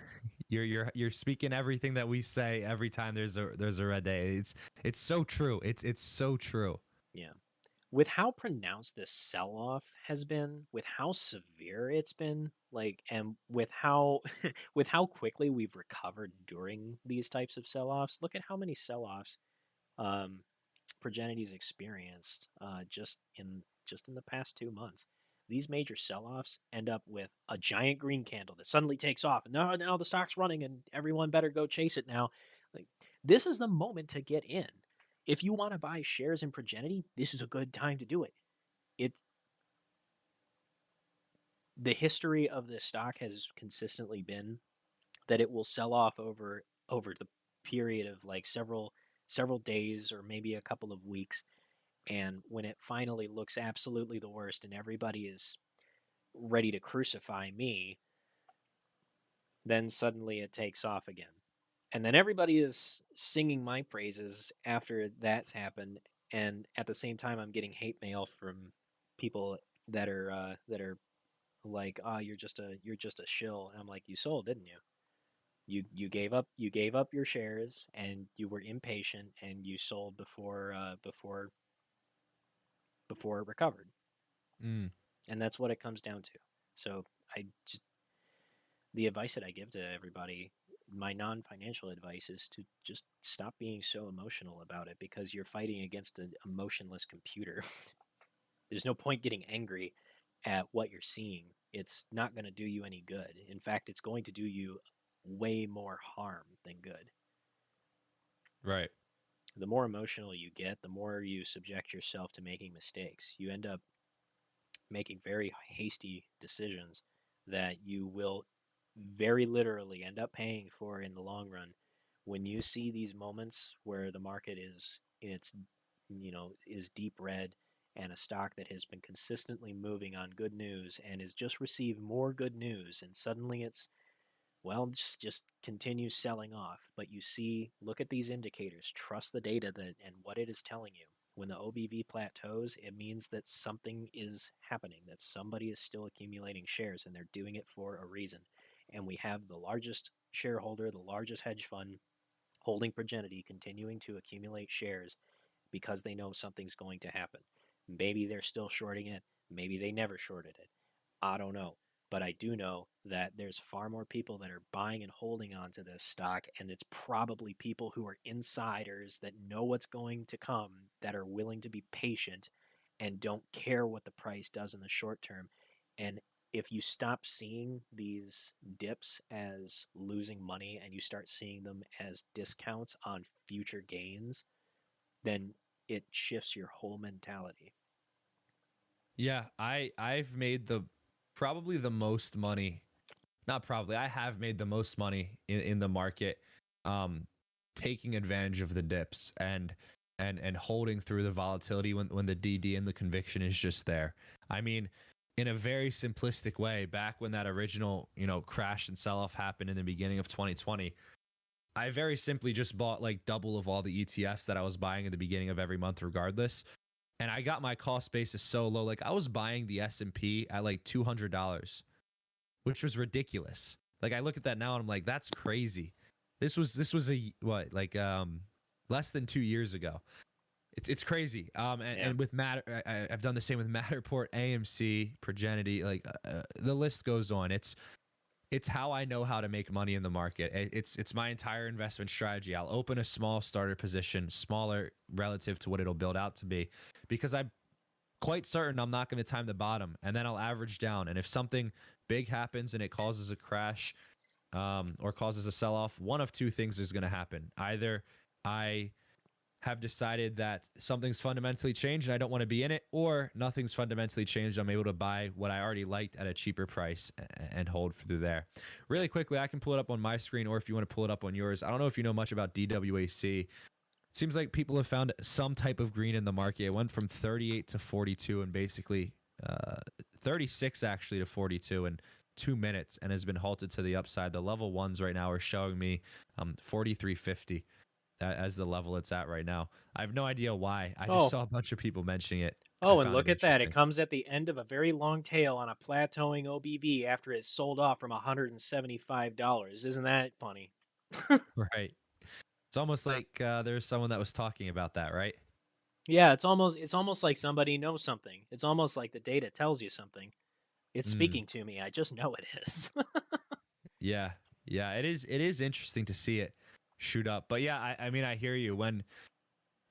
You're speaking everything that we say every time there's a red day. It's so true. It's so true. Yeah. With how pronounced this sell off has been, with how severe it's been, like, and with how with how quickly we've recovered during these types of sell offs. Look at how many sell offs um, Progenity's experienced just in the past 2 months. These major sell-offs end up with a giant green candle that suddenly takes off, and now the stock's running, and everyone better go chase it now. Like, this is the moment to get in. If you want to buy shares in Progenity, this is a good time to do it. It's the history of this stock has consistently been that it will sell off over the period of like several days or maybe a couple of weeks, and when it finally looks absolutely the worst and everybody is ready to crucify me, then suddenly it takes off again. And then everybody is singing my praises after that's happened, and at the same time I'm getting hate mail from people that are like, "Ah, oh, you're just a shill." And I'm like, "You sold, didn't you? You gave up your shares and you were impatient and you sold before it recovered." Mm. And that's what it comes down to. So I just the advice that I give to everybody, my non-financial advice, is to just stop being so emotional about it, because you're fighting against an emotionless computer. There's no point getting angry at what you're seeing. It's not going to do you any good. In fact, it's going to do you way more harm than good. Right. The more emotional you get, the more you subject yourself to making mistakes. You end up making very hasty decisions that you will very literally end up paying for in the long run. When you see these moments where the market is in its, is deep red, and a stock that has been consistently moving on good news and has just received more good news, and suddenly it's, well, just continue selling off. But you see, look at these indicators, trust the data that and what it is telling you. When the OBV plateaus, it means that something is happening, that somebody is still accumulating shares, and they're doing it for a reason. And we have the largest shareholder, the largest hedge fund holding Progenity, continuing to accumulate shares because they know something's going to happen. Maybe they're still shorting it. Maybe they never shorted it. I don't know. But I do know that there's far more people that are buying and holding on to this stock, and it's probably people who are insiders that know what's going to come, that are willing to be patient and don't care what the price does in the short term. And if you stop seeing these dips as losing money and you start seeing them as discounts on future gains, then it shifts your whole mentality. Yeah, I've made the probably the most money. Not probably. I have made the most money in the market, um, taking advantage of the dips and holding through the volatility when the DD and the conviction is just there. I mean, in a very simplistic way, back when that original, crash and sell off happened in the beginning of 2020, I very simply just bought like double of all the ETFs that I was buying at the beginning of every month, regardless. And I got my cost basis so low. Like I was buying the S&P at like $200, which was ridiculous. Like I look at that now and I'm like, that's crazy. This was a what, like less than 2 years ago. It's crazy. Yeah. And with Matter, I've done the same with Matterport, AMC, Progenity. Like the list goes on. It's how I know how to make money in the market. It's my entire investment strategy. I'll open a small starter position, smaller relative to what it'll build out to be, because I'm quite certain I'm not going to time the bottom, and then I'll average down. And if something big happens and it causes a crash, or causes a sell off, one of two things is going to happen. Either I have decided that something's fundamentally changed and I don't want to be in it, or nothing's fundamentally changed. I'm able to buy what I already liked at a cheaper price and hold through there. Really quickly, I can pull it up on my screen, or if you want to pull it up on yours. I don't know if you know much about DWAC. It seems like people have found some type of green in the market. It went from 38 to 42 and basically 36 actually to 42 in 2 minutes, and has been halted to the upside. The level ones right now are showing me 43.50 as the level it's at right now. I have no idea why. I just Oh, saw a bunch of people mentioning it. I oh, and found it look at that. It interesting. comes at the end of a very long tail on a plateauing OBV after it's sold off from $175. Isn't that funny? Right. It's almost like there's someone that was talking about that, right? Yeah, it's almost like somebody knows something. It's almost like the data tells you something. It's Mm, speaking to me. I just know it is. yeah. Yeah. It is interesting to see it shoot up. But yeah, I mean, I hear you. When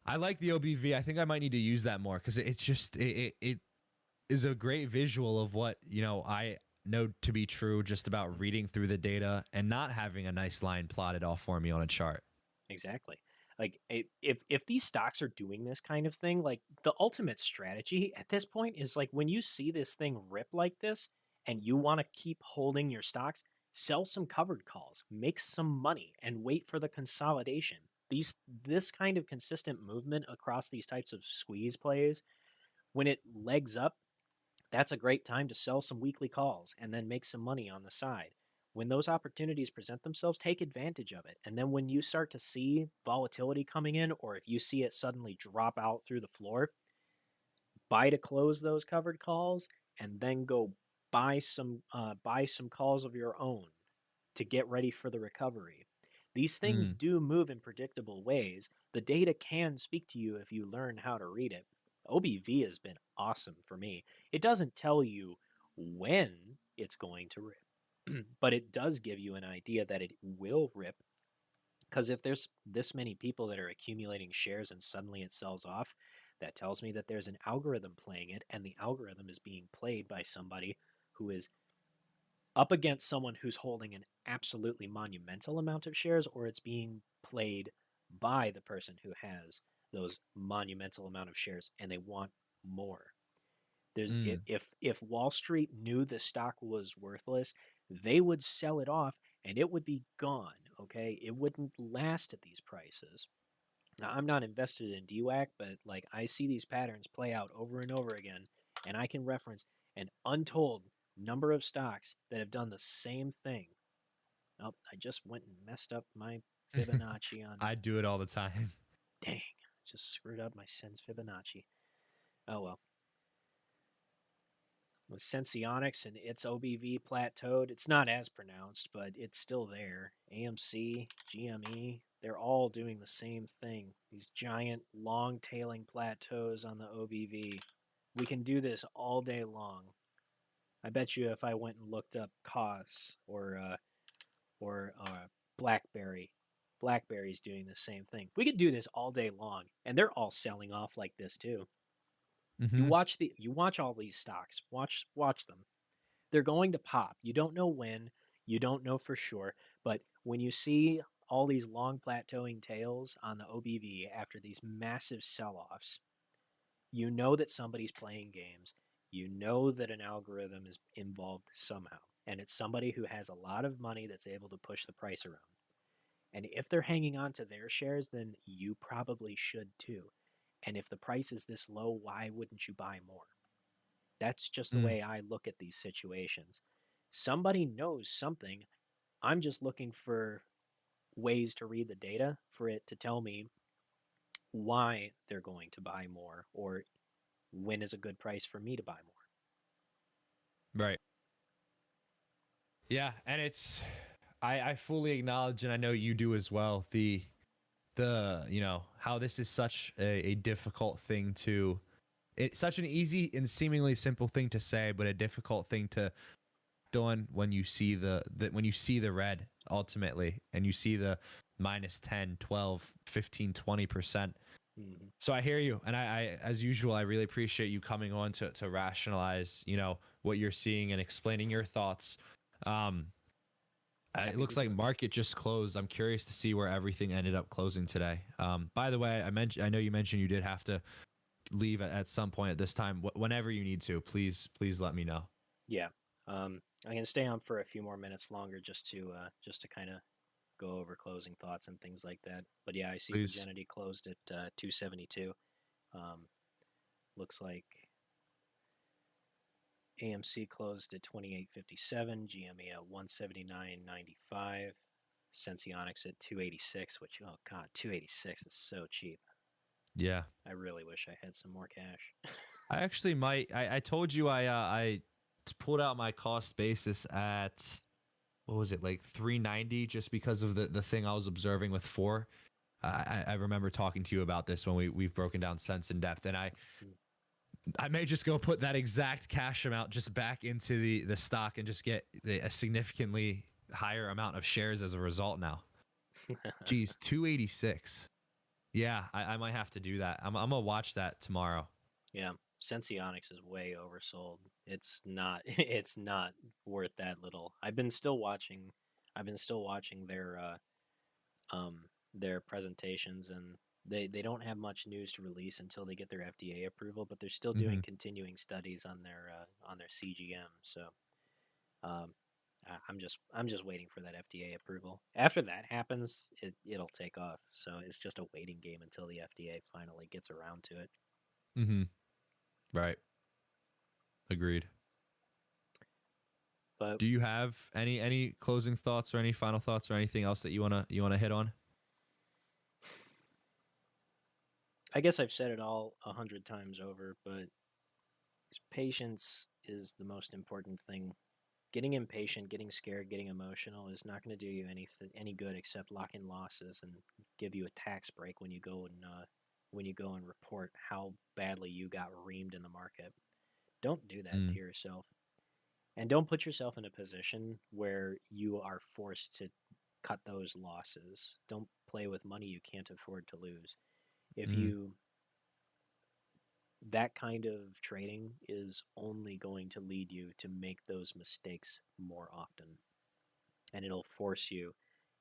I like the OBV, I think I might need to use that more, because it's just it is a great visual of what I know to be true, just about reading through the data and not having a nice line plotted off for me on a chart. Exactly. Like if these stocks are doing this kind of thing, like the ultimate strategy at this point is like when you see this thing rip like this, and you want to keep holding your stocks, sell some covered calls, make some money, and wait for the consolidation. This kind of consistent movement across these types of squeeze plays, when it legs up, that's a great time to sell some weekly calls and then make some money on the side. When those opportunities present themselves, take advantage of it. And then when you start to see volatility coming in, or if you see it suddenly drop out through the floor, buy to close those covered calls, and then go buy some calls of your own to get ready for the recovery. These things Mm, do move in predictable ways. The data can speak to you if you learn how to read it. OBV has been awesome for me. It doesn't tell you when it's going to rip, but it does give you an idea that it will rip. Because if there's this many people that are accumulating shares and suddenly it sells off, that tells me that there's an algorithm playing it, and the algorithm is being played by somebody who is up against someone who's holding an absolutely monumental amount of shares, or it's being played by the person who has those monumental amount of shares and they want more. There's mm, if Wall Street knew the stock was worthless, they would sell it off and it would be gone. Okay, it wouldn't last at these prices. Now, I'm not invested in DWAC, but like I see these patterns play out over and over again, and I can reference an untold number of stocks that have done the same thing. Oh, I just went and messed up my Fibonacci on. I do it all the time. Dang, just screwed up my Sense Fibonacci. Oh well. With Sensionics and its OBV plateaued, it's not as pronounced, but it's still there. AMC, GME, they're all doing the same thing. These giant, long tailing plateaus on the OBV. We can do this all day long. I bet you if I went and looked up COS or BlackBerry, BlackBerry's doing the same thing. We could do this all day long, and they're all selling off like this too. Hmm. You watch all these stocks. Watch them. They're going to pop. You don't know when, you don't know for sure, but when you see all these long plateauing tails on the OBV after these massive sell-offs, you know that somebody's playing games. You know that an algorithm is involved somehow, and it's somebody who has a lot of money that's able to push the price around. And if they're hanging on to their shares, then you probably should too. And if the price is this low, why wouldn't you buy more? That's just the Mm, way I look at these situations. Somebody knows something. I'm just looking for ways to read the data for it to tell me why they're going to buy more or when is a good price for me to buy more. right. Yeah, and I fully acknowledge, and I know you do as well, the how this is such a difficult thing to it's such an easy and seemingly simple thing to say, but a difficult thing to done when you see when you see the red ultimately, and you see the minus 10, 12, 15, 20%. Mm-hmm. So I hear you, and I as usual, I really appreciate you coming on to rationalize, what you're seeing and explaining your thoughts. um it Happy to looks like do it. market just closed. I'm curious to see where everything ended up closing today. By the way, I know you mentioned you did have to leave at some point at this time. Whenever you need to, please let me know. Yeah. I'm gonna stay on for a few more minutes longer just to kind of go over closing thoughts and things like that. But yeah, I see Please. Progenity closed at 272. Um, looks like AMC closed at 28.57, GME at 179.95, Sensionics at 286, which, oh God, 286 is so cheap. Yeah. I really wish I had some more cash. I actually might. I told you I pulled out my cost basis at, what was it, like 390, just because of the thing I was observing with four. I remember talking to you about this when we've broken down Sense in depth, and I may just go put that exact cash amount just back into the stock and just get a significantly higher amount of shares as a result now. Geez, 286. Yeah, I might have to do that. I'm gonna watch that tomorrow. Yeah, Sensionics is way oversold. It's not it's not worth that little. I've been still watching their presentations, and they don't have much news to release until they get their FDA approval, but they're still Hmm. doing continuing studies on their CGM. So Um, I'm just waiting for that FDA approval. After that happens, it'll take off. So it's just a waiting game until the FDA finally gets around to it. Mm-hmm. Right. Agreed. But Do you have any closing thoughts or any final thoughts or anything else that you wanna hit on? I guess I've said it all 100 times over, but patience is the most important thing. Getting impatient, getting scared, getting emotional is not going to do you any good except lock in losses and give you a tax break when you go and report how badly you got reamed in the market. Don't do that Mm, to yourself, and don't put yourself in a position where you are forced to cut those losses. Don't play with money you can't afford to lose. If mm, you That kind of trading is only going to lead you to make those mistakes more often, and it'll force you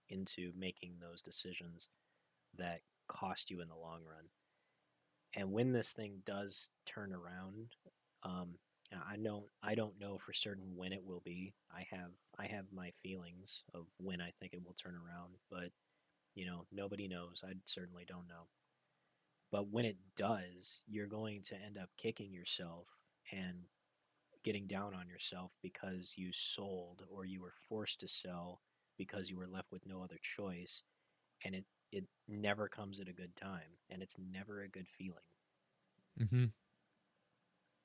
into making those decisions that cost you in the long run. And when this thing does turn around, um, I don't know for certain when it will be. I have my feelings of when I think it will turn around, but nobody knows. I certainly don't know. But when it does, you're going to end up kicking yourself and getting down on yourself because you sold or you were forced to sell because you were left with no other choice, and it never comes at a good time, and it's never a good feeling. mm-hmm.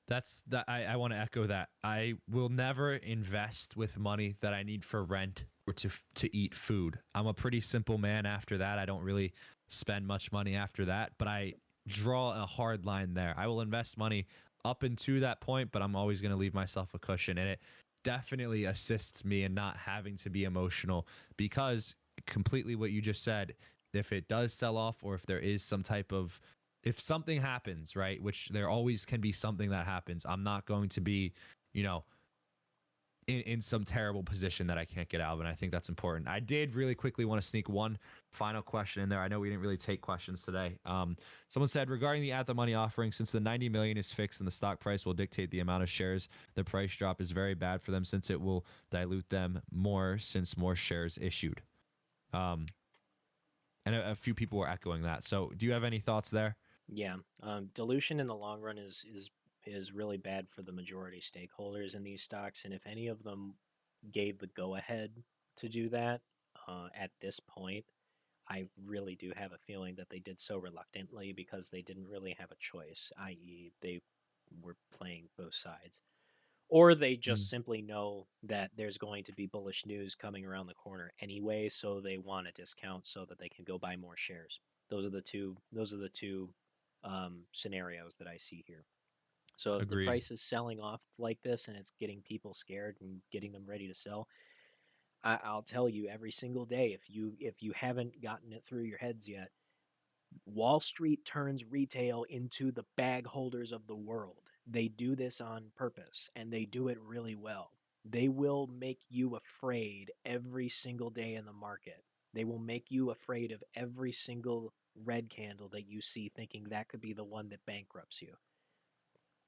That's that. I want to echo that. I will never invest with money that I need for rent or to eat food. I'm a pretty simple man after that. I don't really spend much money after that, but I draw a hard line there. I will invest money up into that point, but I'm always going to leave myself a cushion, and it definitely assists me in not having to be emotional because completely what you just said, if it does sell off or if there is some type of if something happens, right, which there always can be something that happens, I'm not going to be, you know, in some terrible position that I can't get out of. And I think that's important. I did really quickly want to sneak one final question in there. I know we didn't really take questions today. Someone said regarding the at the money offering, since the 90 million is fixed and the stock price will dictate the amount of shares, the price drop is very bad for them since it will dilute them more since more shares issued. Um, and a few people were echoing that. So do you have any thoughts there? Yeah, dilution in the long run is really bad for the majority stakeholders in these stocks, and if any of them gave the go ahead to do that at this point, I really do have a feeling that they did so reluctantly because they didn't really have a choice, i.e., they were playing both sides. Or they just Mm, simply know that there's going to be bullish news coming around the corner anyway, so they want a discount so that they can go buy more shares. Those are the two scenarios that I see here. So if the agreed. price is selling off like this and it's getting people scared and getting them ready to sell, I'll tell you every single day, if you haven't gotten it through your heads yet, Wall Street turns retail into the bag holders of the world. They do this on purpose and they do it really well. They will make you afraid every single day in the market. They will make you afraid of every single red candle that you see, thinking that could be the one that bankrupts you.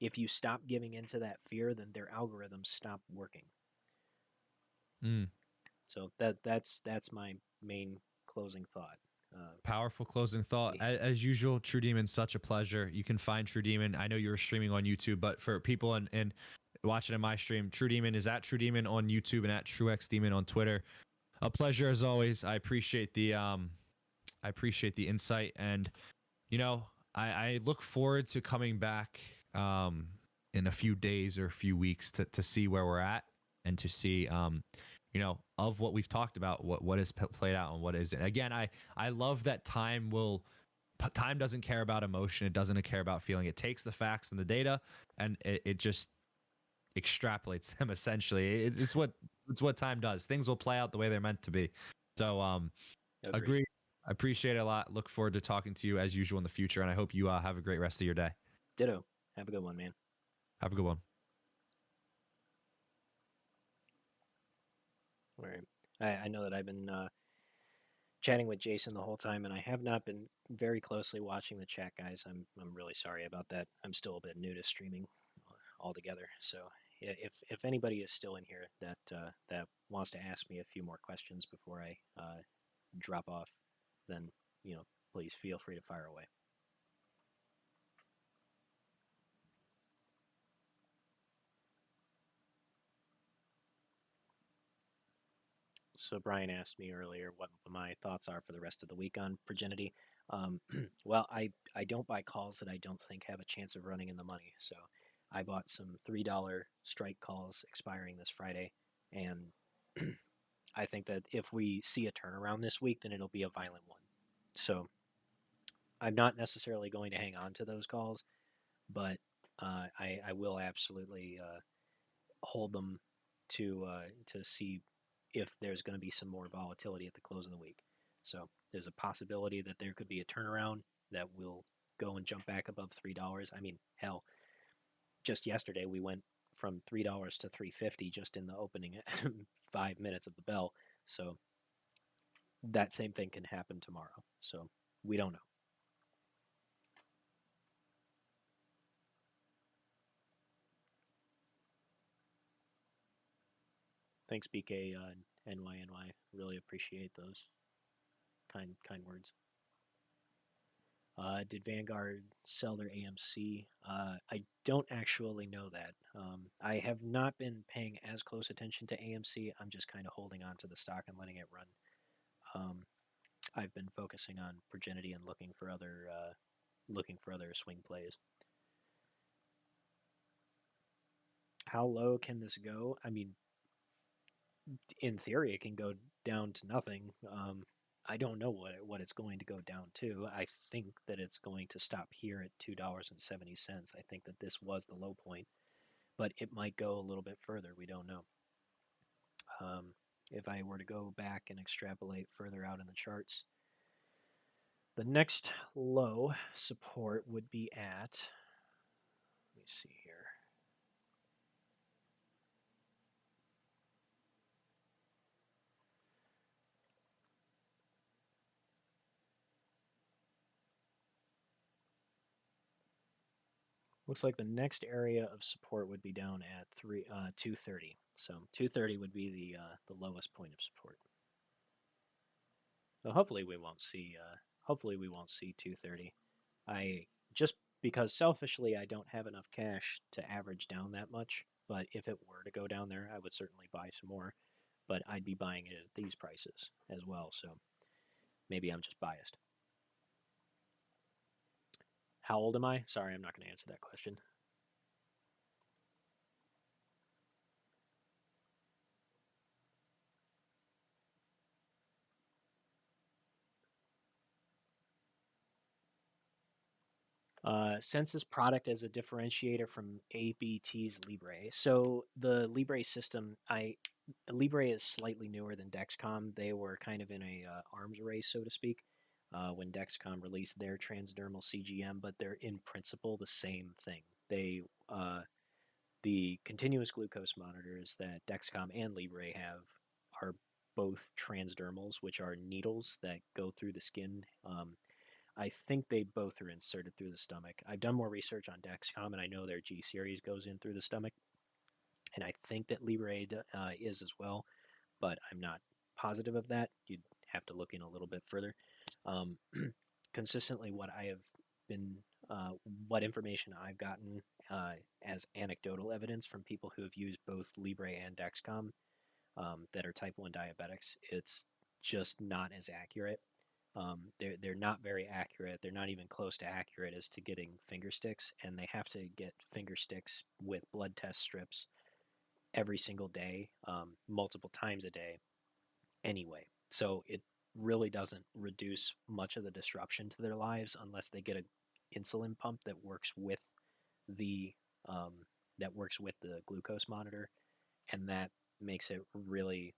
If you stop giving into that fear, then their algorithms stop working. Mm. So that's my main closing thought. Powerful closing thought. Yeah, As usual, True Demon, such a pleasure. You can find True Demon. I know you were streaming on YouTube, but for people and watching in my stream, True Demon is at True Demon on YouTube and at TrueX Demon on Twitter. A pleasure as always. I appreciate the insight, and you know, I look forward to coming back in a few days or a few weeks to see where we're at and to see of what we've talked about, what is played out and what isn't. Again, I love that time doesn't care about emotion. It doesn't care about feeling. It takes the facts and the data and it just extrapolates them essentially. It's what time does. Things will play out the way they're meant to be. So agreed. agree. I appreciate it a lot. Look forward to talking to you as usual in the future, and I hope you have a great rest of your day. Ditto. Have a good one, man. Have a good one. All right. I know that I've been chatting with Jason the whole time, and I have not been very closely watching the chat, guys. I'm really sorry about that. I'm still a bit new to streaming altogether. So if anybody is still in here that wants to ask me a few more questions before I drop off, then please feel free to fire away. So Brian asked me earlier what my thoughts are for the rest of the week on Progenity. Well, I don't buy calls that I don't think have a chance of running in the money. So I bought some $3 strike calls expiring this Friday, and I think that if we see a turnaround this week, then it'll be a violent one. So I'm not necessarily going to hang on to those calls, but I will absolutely hold them to see if there's going to be some more volatility at the close of the week. So there's a possibility that there could be a turnaround that will go and jump back above $3. I mean, hell, just yesterday we went from $3 to 350 just in the opening 5 minutes of the bell. So that same thing can happen tomorrow. So we don't know. Thanks, BK NYNY. Really appreciate those kind words. Did Vanguard sell their AMC? I don't actually know that. I have not been paying as close attention to AMC. I'm just kind of holding on to the stock and letting it run. I've been focusing on Progenity and looking for other swing plays. How low can this go? I mean, in theory, it can go down to nothing. I don't know what it's going to go down to. I think that it's going to stop here at $2.70. I think that this was the low point, but it might go a little bit further. We don't know. If I were to go back and extrapolate further out in the charts, the next low support would be at, let me see here. Looks like the next area of support would be down at 230. So 230 would be the lowest point of support. So hopefully we won't see 230. I just because selfishly I don't have enough cash to average down that much, but if it were to go down there, I would certainly buy some more. But I'd be buying it at these prices as well, so maybe I'm just biased. How old am I? Sorry, I'm not going to answer that question. Census product as a differentiator from ABT's Libre. So the Libre system, Libre is slightly newer than Dexcom. They were kind of in a arms race, so to speak, when Dexcom released their transdermal CGM, but they're in principle the same thing. The continuous glucose monitors that Dexcom and Libre have are both transdermals, which are needles that go through the skin. I think they both are inserted through the stomach. I've done more research on Dexcom, and I know their G series goes in through the stomach, and I think that Libre is as well, but I'm not positive of that. You'd have to look in a little bit further. Consistently, what information I've gotten as anecdotal evidence from people who have used both Libre and Dexcom that are type 1 diabetics, it's just not as accurate. They're not very accurate. They're not even close to accurate as to getting finger sticks, and they have to get finger sticks with blood test strips every single day, multiple times a day anyway. So it really doesn't reduce much of the disruption to their lives unless they get an insulin pump that works with the glucose monitor, and that makes it really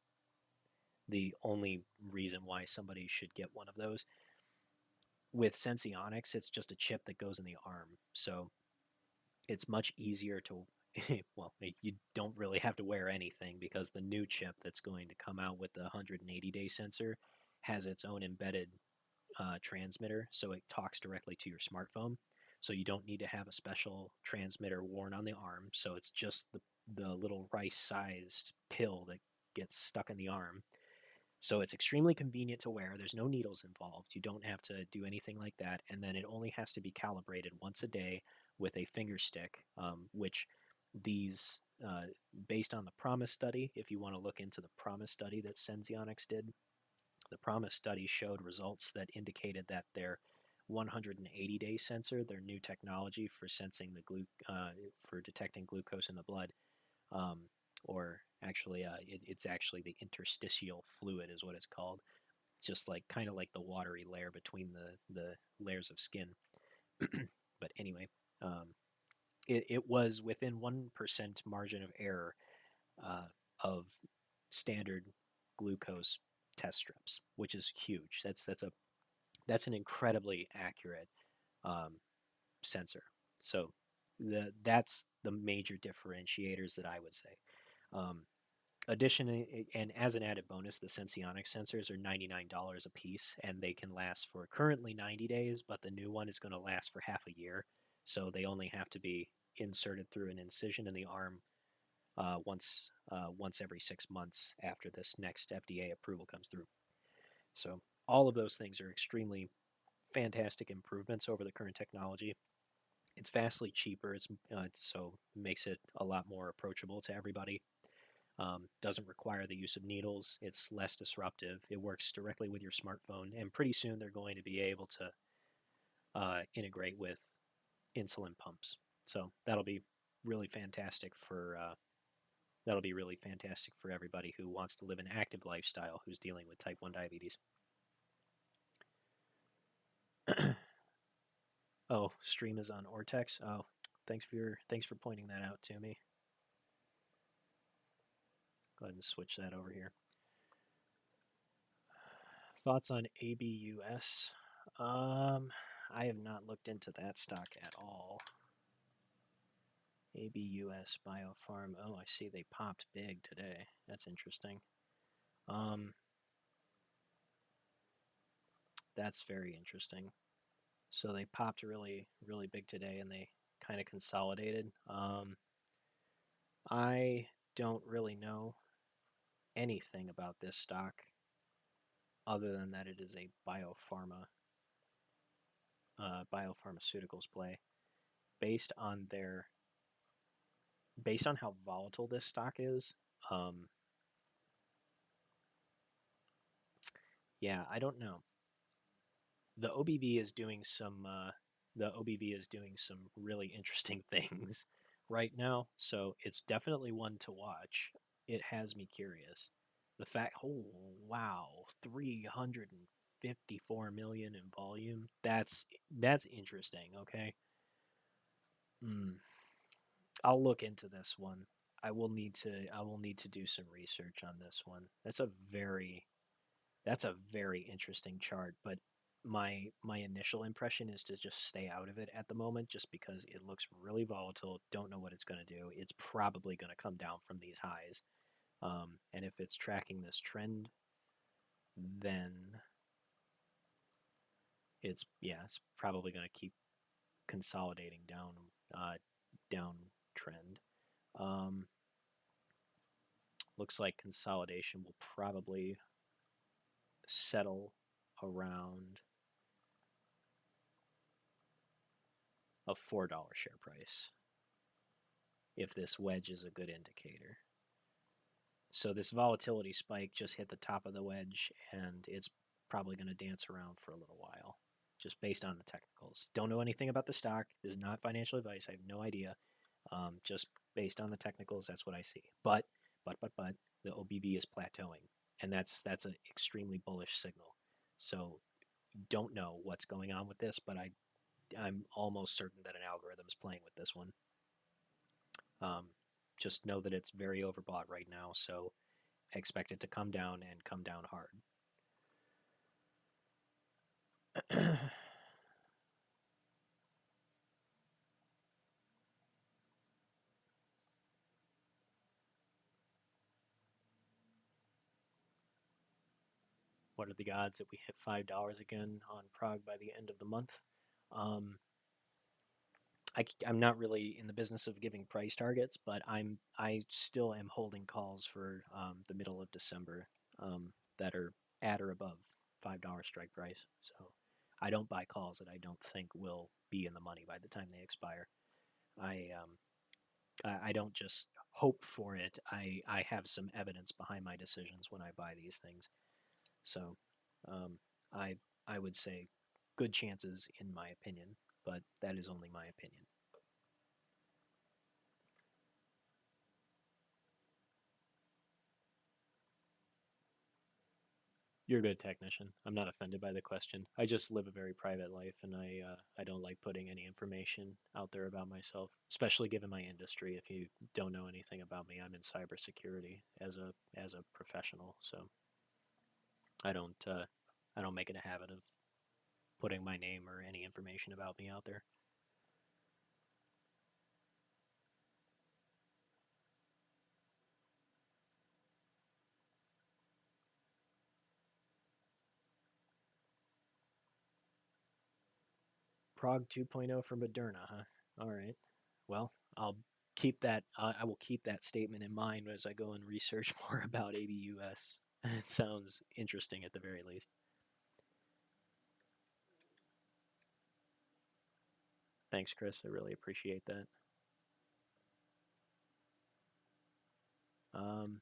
the only reason why somebody should get one of those. With Senseonics, it's just a chip that goes in the arm, so it's much easier to well, you don't really have to wear anything because the new chip that's going to come out with the 180-day sensor has its own embedded transmitter, so it talks directly to your smartphone. So you don't need to have a special transmitter worn on the arm. So it's just the little rice-sized pill that gets stuck in the arm. So it's extremely convenient to wear. There's no needles involved. You don't have to do anything like that. And then it only has to be calibrated once a day with a finger stick, which these, based on the PROMIS study, if you want to look into the PROMIS study that Sensionics did, the PROMIS study showed results that indicated that their 180-day sensor, their new technology for sensing for detecting glucose in the blood, um, or actually, it's actually the interstitial fluid is what it's called. It's just like kind of like the watery layer between the layers of skin. But anyway, um, it was within 1% margin of error uh, of standard glucose test strips, which is huge. That's an incredibly accurate um, sensor. So that's the major differentiators that I would say. Um, Additionally, and as an added bonus, the Sensionics sensors are $99 a piece, and they can last for currently 90 days, but the new one is going to last for half a year. So they only have to be inserted through an incision in the arm once every 6 months after this next FDA approval comes through. So all of those things are extremely fantastic improvements over the current technology. It's vastly cheaper, so it makes it a lot more approachable to everybody. Doesn't require the use of needles. It's less disruptive. It works directly with your smartphone, and pretty soon they're going to be able to integrate with insulin pumps. So that'll be really fantastic for everybody who wants to live an active lifestyle who's dealing with type 1 diabetes. Oh, stream is on Ortex. Oh, thanks for pointing that out to me. Go ahead and switch that over here. Thoughts on ABUS? I have not looked into that stock at all. ABUS Biopharm. Oh, I see they popped big today. That's interesting. Um, that's very interesting. So they popped really, really big today, and they kind of consolidated. I don't really know anything about this stock other than that it is a biopharmaceuticals play based on their based on how volatile this stock is. Um, yeah, I don't know. The OBV is doing some really interesting things right now, so it's definitely one to watch. It has me curious. The fact, oh wow, 354 million in volume. That's interesting. Okay, mm, I'll look into this one. I will need to do some research on this one. That's a very interesting chart, but my initial impression is to just stay out of it at the moment just because it looks really volatile. Don't know what it's going to do. It's probably going to come down from these highs. And if it's tracking this trend, then it's probably going to keep consolidating downtrend. Um, Looks like consolidation will probably settle around a $4 share price if this wedge is a good indicator. So this volatility spike just hit the top of the wedge, and it's probably going to dance around for a little while, just based on the technicals. Don't know anything about the stock. This is not financial advice. I have no idea. Just based on the technicals, that's what I see. But the OBV is plateauing, and that's an extremely bullish signal. So don't know what's going on with this, but I'm almost certain that an algorithm is playing with this one. Um, just know that it's very overbought right now, so expect it to come down and come down hard. What are the odds that we hit $5 again on PROG by the end of the month? Um, I'm not really in the business of giving price targets, but I still am holding calls for the middle of December that are at or above $5 strike price. So I don't buy calls that I don't think will be in the money by the time they expire. I I don't just hope for it. I have some evidence behind my decisions when I buy these things. So um, I I would say good chances in my opinion, but that is only my opinion. You're a good technician. I'm not offended by the question. I just live a very private life, and I don't like putting any information out there about myself, especially given my industry. If you don't know anything about me, I'm in cybersecurity as a professional, so I don't uh, I don't make it a habit of putting my name or any information about me out there. PROG 2.0 for Moderna, huh? All right. Well, I'll keep that. I will keep that statement in mind as I go and research more about ABUS. It sounds interesting at the very least. Thanks, Chris. I really appreciate that. Um,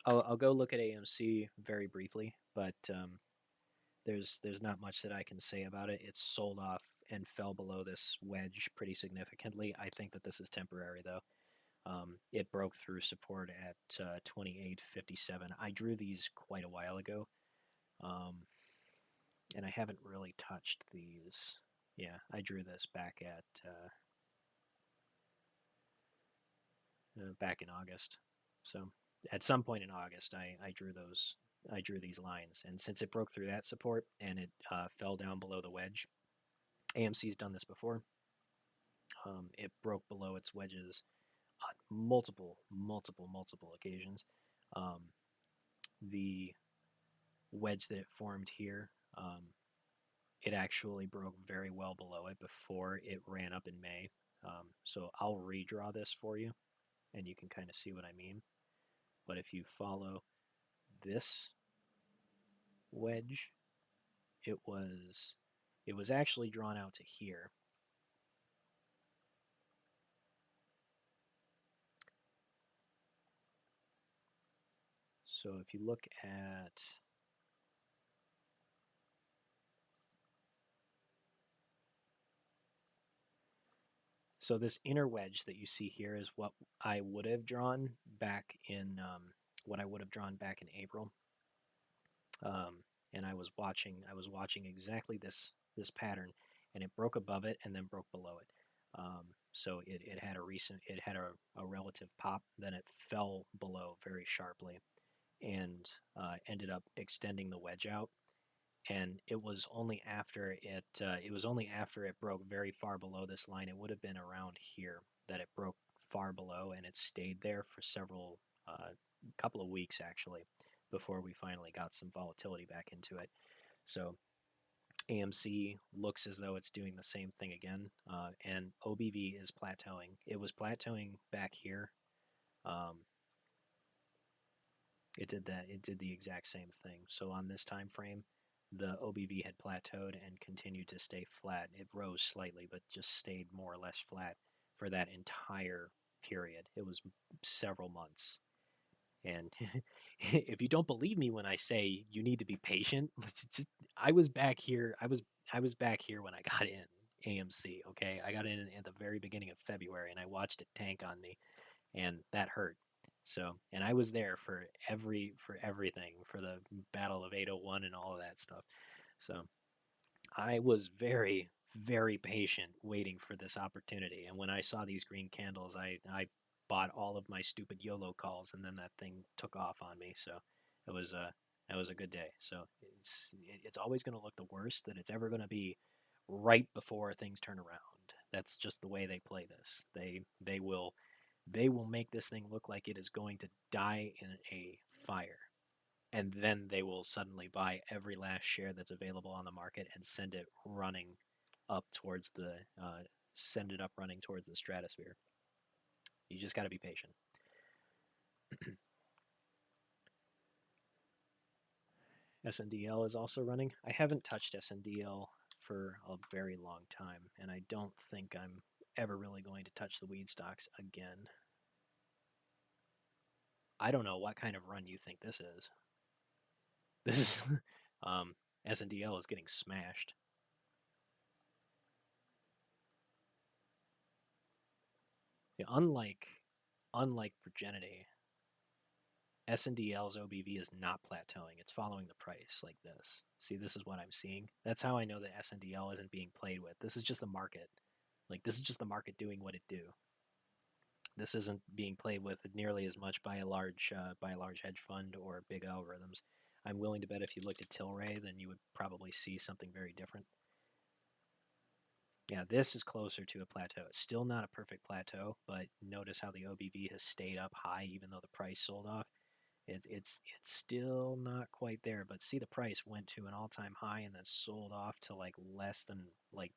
I'll go look at AMC very briefly, but there's not much that I can say about it. It's sold off and fell below this wedge pretty significantly. I think that this is temporary though. It broke through support at 28.57. I drew these quite a while ago, um, and I haven't really touched these. Yeah, I drew this back in August. So at some point in August, I drew those. I drew these lines, and since it broke through that support and it fell down below the wedge, AMC's done this before. It broke below its wedges on multiple occasions. Um, the wedge that it formed here, it actually broke very well below it before it ran up in May. So I'll redraw this for you, and you can kind of see what I mean. But if you follow this wedge, it was it was actually drawn out to here. So if you look at so this inner wedge that you see here is what I would have drawn back in what I would have drawn back in April. And I was watching exactly this pattern, and it broke above it and then broke below it. So it had it had a relative pop, then it fell below very sharply, and ended up extending the wedge out. And it was only after it broke very far below this line. It would have been around here that it broke far below, and it stayed there for several couple of weeks actually before we finally got some volatility back into it. So AMC looks as though it's doing the same thing again, and OBV is plateauing. It was plateauing back here. Um, it did that. It did the exact same thing. So on this time frame, the OBV had plateaued and continued to stay flat. It rose slightly, but just stayed more or less flat for that entire period. It was several months. And if you don't believe me when I say you need to be patient, just, I was back here. I was back here when I got in AMC. Okay, I got in at the very beginning of February, and I watched it tank on me, and that hurt. So, and I was there for everything for the Battle of 801 and all of that stuff. So, I was very patient waiting for this opportunity. And when I saw these green candles, I bought all of my stupid YOLO calls, and then that thing took off on me. So it was a that was a good day. So it's always going to look the worst that it's ever going to be right before things turn around. That's just the way they play this. They will make this thing look like it is going to die in a fire, and then they will suddenly buy every last share that's available on the market and send it running up towards send it up running towards the stratosphere. You just got to be patient. SNDL is also running. I haven't touched SNDL for a very long time, and I don't think I'm ever really going to touch the weed stocks again. I don't know what kind of run you think this is. This is SNDL is getting smashed. Yeah, unlike Progenity, SNDL's OBV is not plateauing. It's following the price like this. See, this is what I'm seeing. That's how I know that SNDL isn't being played with. This is just the market. Like, this is just the market doing what it do. This isn't being played with nearly as much by a large hedge fund or big algorithms. I'm willing to bet if you looked at Tilray, then you would probably see something very different. Yeah, this is closer to a plateau. It's still not a perfect plateau, but notice how the OBV has stayed up high even though the price sold off. It's still not quite there, but see the price went to an all-time high and then sold off to like less than like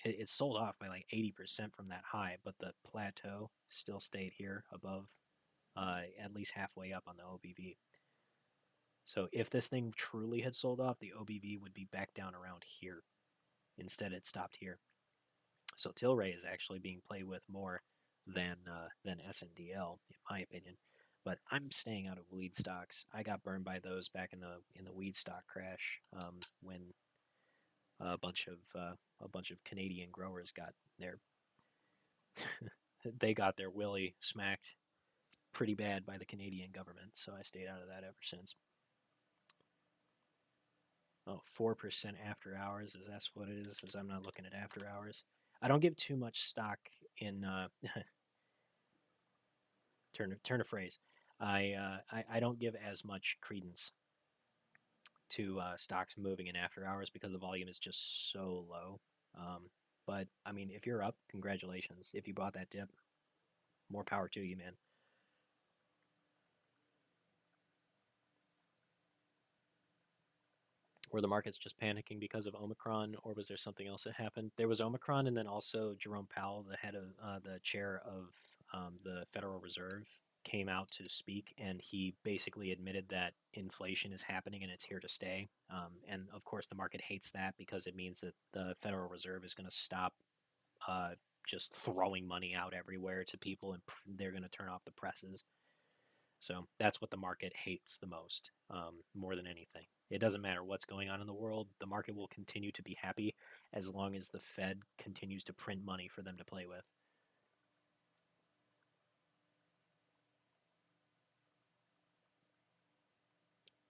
it sold off by like 80% from that high, but the plateau still stayed here above, at least halfway up on the OBV. So if this thing truly had sold off, the OBV would be back down around here. Instead, it stopped here. So Tilray is actually being played with more than SNDL, in my opinion. But I'm staying out of weed stocks. I got burned by those back in the weed stock crash when a bunch of Canadian growers got their they got their willy smacked pretty bad by the Canadian government. So I stayed out of that ever since. Oh, 4% after hours. Is that what it is? As I'm not looking at after hours. I don't give too much stock in turn a phrase. I don't give as much credence to stocks moving in after hours because the volume is just so low. But I mean, if you're up, congratulations. If you bought that dip, more power to you, man. Were the markets just panicking because of Omicron, or was there something else that happened? There was Omicron, and then also Jerome Powell, the head of the chair of the Federal Reserve, came out to speak, and he basically admitted that inflation is happening and it's here to stay. And of course, the market hates that because it means that the Federal Reserve is going to stop just throwing money out everywhere to people, and they're going to turn off the presses. So that's what the market hates the most, more than anything. It doesn't matter what's going on in the world. The market will continue to be happy as long as the Fed continues to print money for them to play with.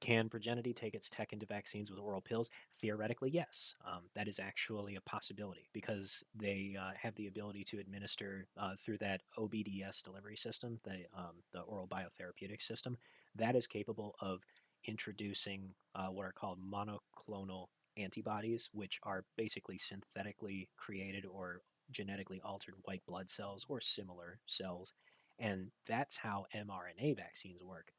Can Progenity take its tech into vaccines with oral pills? Theoretically, yes. That is actually a possibility because they have the ability to administer through that OBDS delivery system, the oral biotherapeutic system, that is capable of introducing what are called monoclonal antibodies, which are basically synthetically created or genetically altered white blood cells or similar cells. And that's how mRNA vaccines work.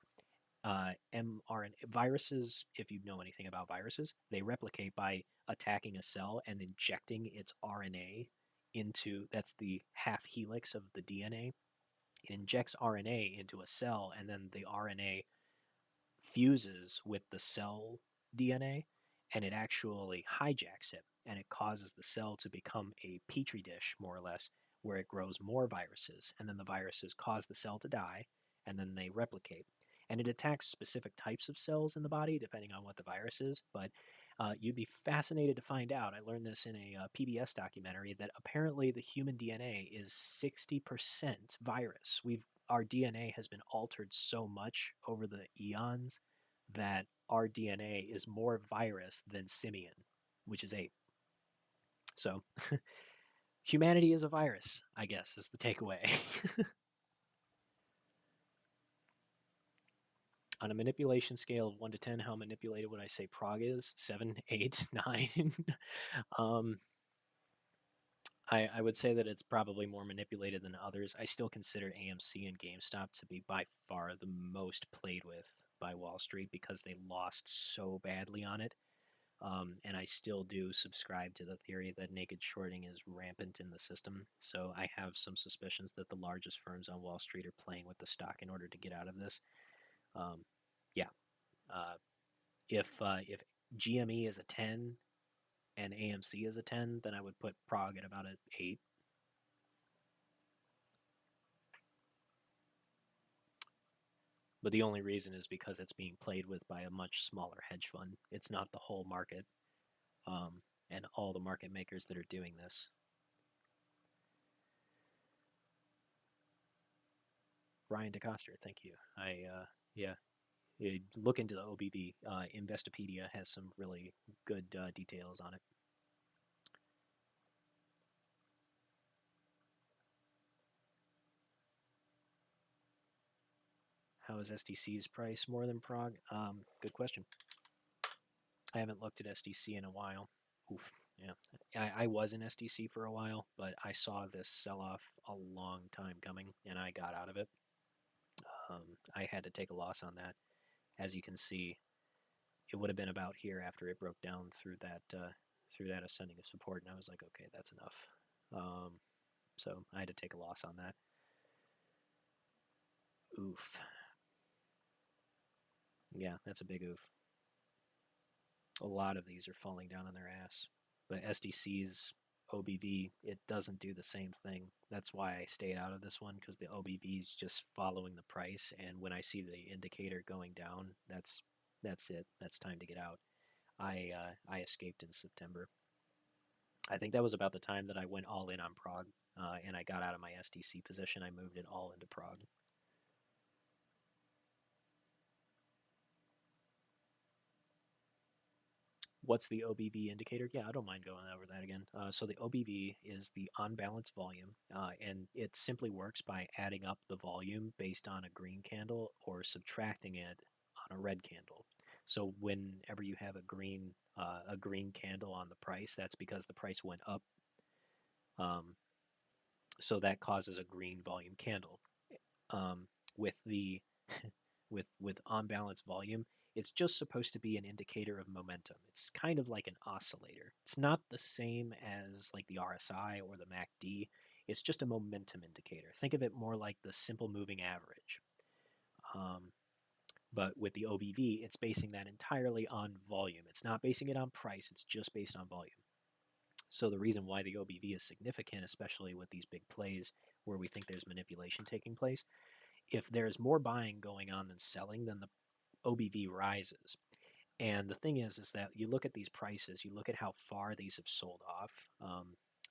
mRNA viruses, if you know anything about viruses, they replicate by attacking a cell and injecting its RNA into that's the half helix of the DNA. It injects RNA into a cell, and then the RNA fuses with the cell DNA, and it actually hijacks it, and it causes the cell to become a petri dish, more or less, where it grows more viruses, and then the viruses cause the cell to die, and then they replicate. And it attacks specific types of cells in the body, depending on what the virus is. But you'd be fascinated to find out. I learned this in a PBS documentary that apparently the human DNA is 60% virus. Our DNA has been altered so much over the eons that our DNA is more virus than simian, which is ape. So humanity is a virus, I guess, is the takeaway. On a manipulation scale of 1 to 10, how manipulated would I say PROG is? 7, 8, 9. um, I would say that it's probably more manipulated than others. I still consider AMC and GameStop to be by far the most played with by Wall Street because they lost so badly on it. And I still do subscribe to the theory that naked shorting is rampant in the system. So I have some suspicions that the largest firms on Wall Street are playing with the stock in order to get out of this. Um, yeah. Uh, if GME is a 10 and AMC is a 10, then I would put PROG at about an 8. But the only reason is because it's being played with by a much smaller hedge fund. It's not the whole market, um, and all the market makers that are doing this. Brian DeCoster, thank you. Yeah, look into the OBV. Investopedia has some really good details on it. How is SDC's price more than PROG? Good question. I haven't looked at SDC in a while. Oof. Yeah, I was in SDC for a while, but I saw this sell off a long time coming, and I got out of it. I had to take a loss on that. As you can see, it would have been about here after it broke down through that ascending of support, and I was like, okay, that's enough. So I had to take a loss on that. Oof. Yeah, that's a big oof. A lot of these are falling down on their ass. But SDC's OBV, it doesn't do the same thing. That's why I stayed out of this one, because the OBV is just following the price, and when I see the indicator going down, that's it. That's time to get out. I escaped in September. I think that was about the time that I went all in on PROG, and I got out of my SDC position. I moved it all into PROG. What's the OBV indicator? Yeah, I don't mind going over that again. So the OBV is the on balance volume, and it simply works by adding up the volume based on a green candle or subtracting it on a red candle. So whenever you have a green candle on the price, that's because the price went up. So that causes a green volume candle. With the with on balance volume, it's just supposed to be an indicator of momentum. It's kind of like an oscillator. It's not the same as like the RSI or the MACD. It's just a momentum indicator. Think of it more like the simple moving average. Um, but with the OBV, it's basing that entirely on volume. It's not basing it on price. It's just based on volume. So the reason why the OBV is significant, especially with these big plays where we think there's manipulation taking place, if there's more buying going on than selling, then the OBV rises. And the thing is that you look at these prices, you look at how far these have sold off.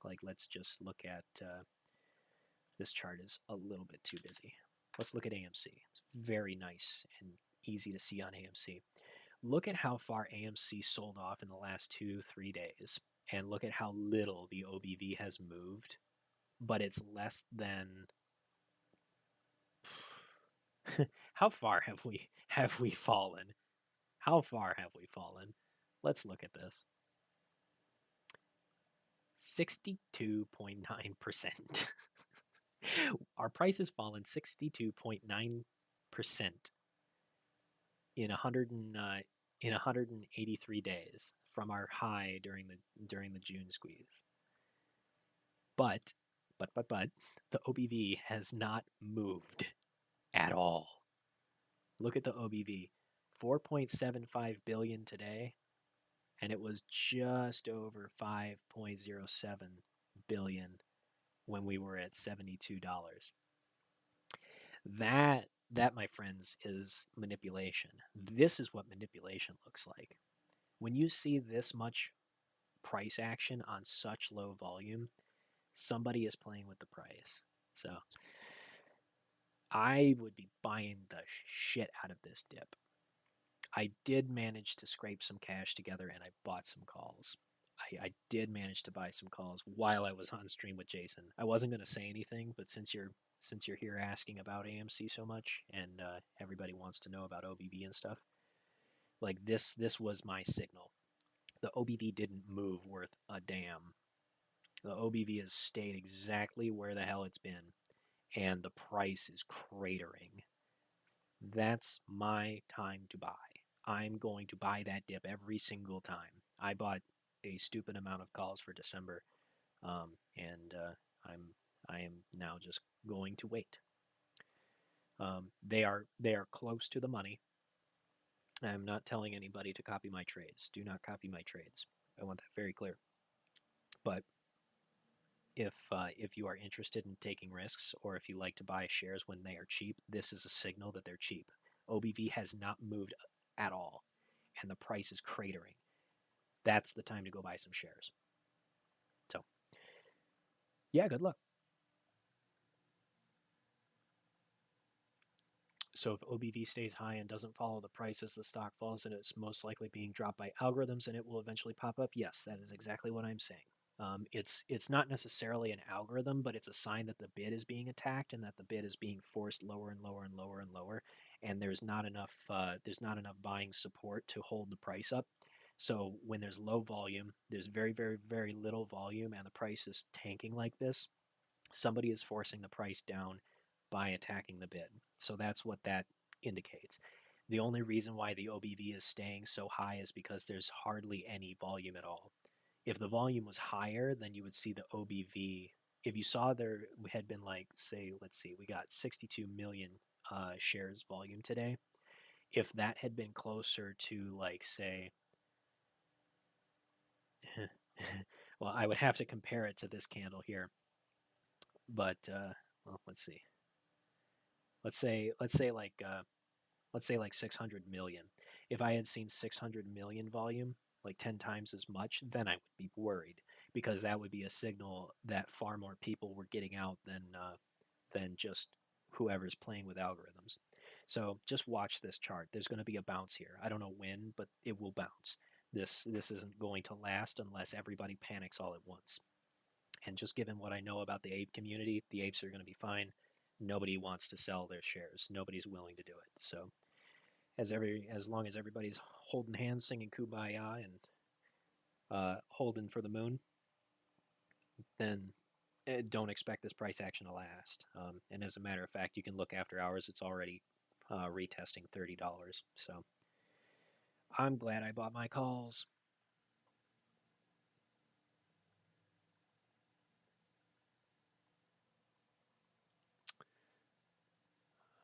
Like, let's just look at this chart is a little bit too busy. Let's look at AMC. It's very nice and easy to see on AMC. Look at how far AMC sold off in the last 2-3 days, and look at how little the OBV has moved, but it's less than. How far have we fallen? How far have we fallen? Let's look at this. 62.9%. Our price has fallen 62.9% in 183 days from our high during the June squeeze. But the OBV has not moved at all. Look at the OBV. 4.75 billion today, and it was just over 5.07 billion when we were at $72. That, my friends, is manipulation. This is what manipulation looks like. When you see this much price action on such low volume, somebody is playing with the price. So I would be buying the shit out of this dip. I did manage to scrape some cash together, and I bought some calls. I did manage to buy some calls while I was on stream with Jason. I wasn't going to say anything, but since you're here asking about AMC so much, and everybody wants to know about OBV and stuff, like this was my signal. The OBV didn't move worth a damn. The OBV has stayed exactly where the hell it's been, and the price is cratering. That's my time to buy. I'm going to buy that dip every single time. I bought a stupid amount of calls for December, and I am now just going to wait. They are close to the money. I'm not telling anybody to copy my trades. Do not copy my trades. I want that very clear. But if you are interested in taking risks, or if you like to buy shares when they are cheap, this is a signal that they're cheap. OBV has not moved at all, and the price is cratering. That's the time to go buy some shares. So, yeah, good luck. So if OBV stays high and doesn't follow the price as the stock falls, and it's most likely being dropped by algorithms, and it will eventually pop up. Yes, that is exactly what I'm saying. It's not necessarily an algorithm, but it's a sign that the bid is being attacked and that the bid is being forced lower and lower and lower and lower, and there's not enough buying support to hold the price up. So when there's low volume, there's very very very little volume, and the price is tanking like this. Somebody is forcing the price down by attacking the bid. So that's what that indicates. The only reason why the OBV is staying so high is because there's hardly any volume at all. If the volume was higher, then you would see the OBV. If you saw there had been, like, say, let's see, we got 62 million shares volume today. If that had been closer to, like, say, well, I would have to compare it to this candle here, but well, let's see. Let's say like let's say like 600 million. If I had seen 600 million volume, like 10 times as much, then I would be worried, because that would be a signal that far more people were getting out than just whoever's playing with algorithms. So just watch this chart. There's going to be a bounce here. I don't know when, but it will bounce. This isn't going to last unless everybody panics all at once. And just given what I know about the ape community, the apes are going to be fine. Nobody wants to sell their shares. Nobody's willing to do it. So as long as everybody's holding hands, singing "Kumbaya" and holding for the moon, then don't expect this price action to last. And as a matter of fact, you can look after hours; it's already retesting $30. So I'm glad I bought my calls.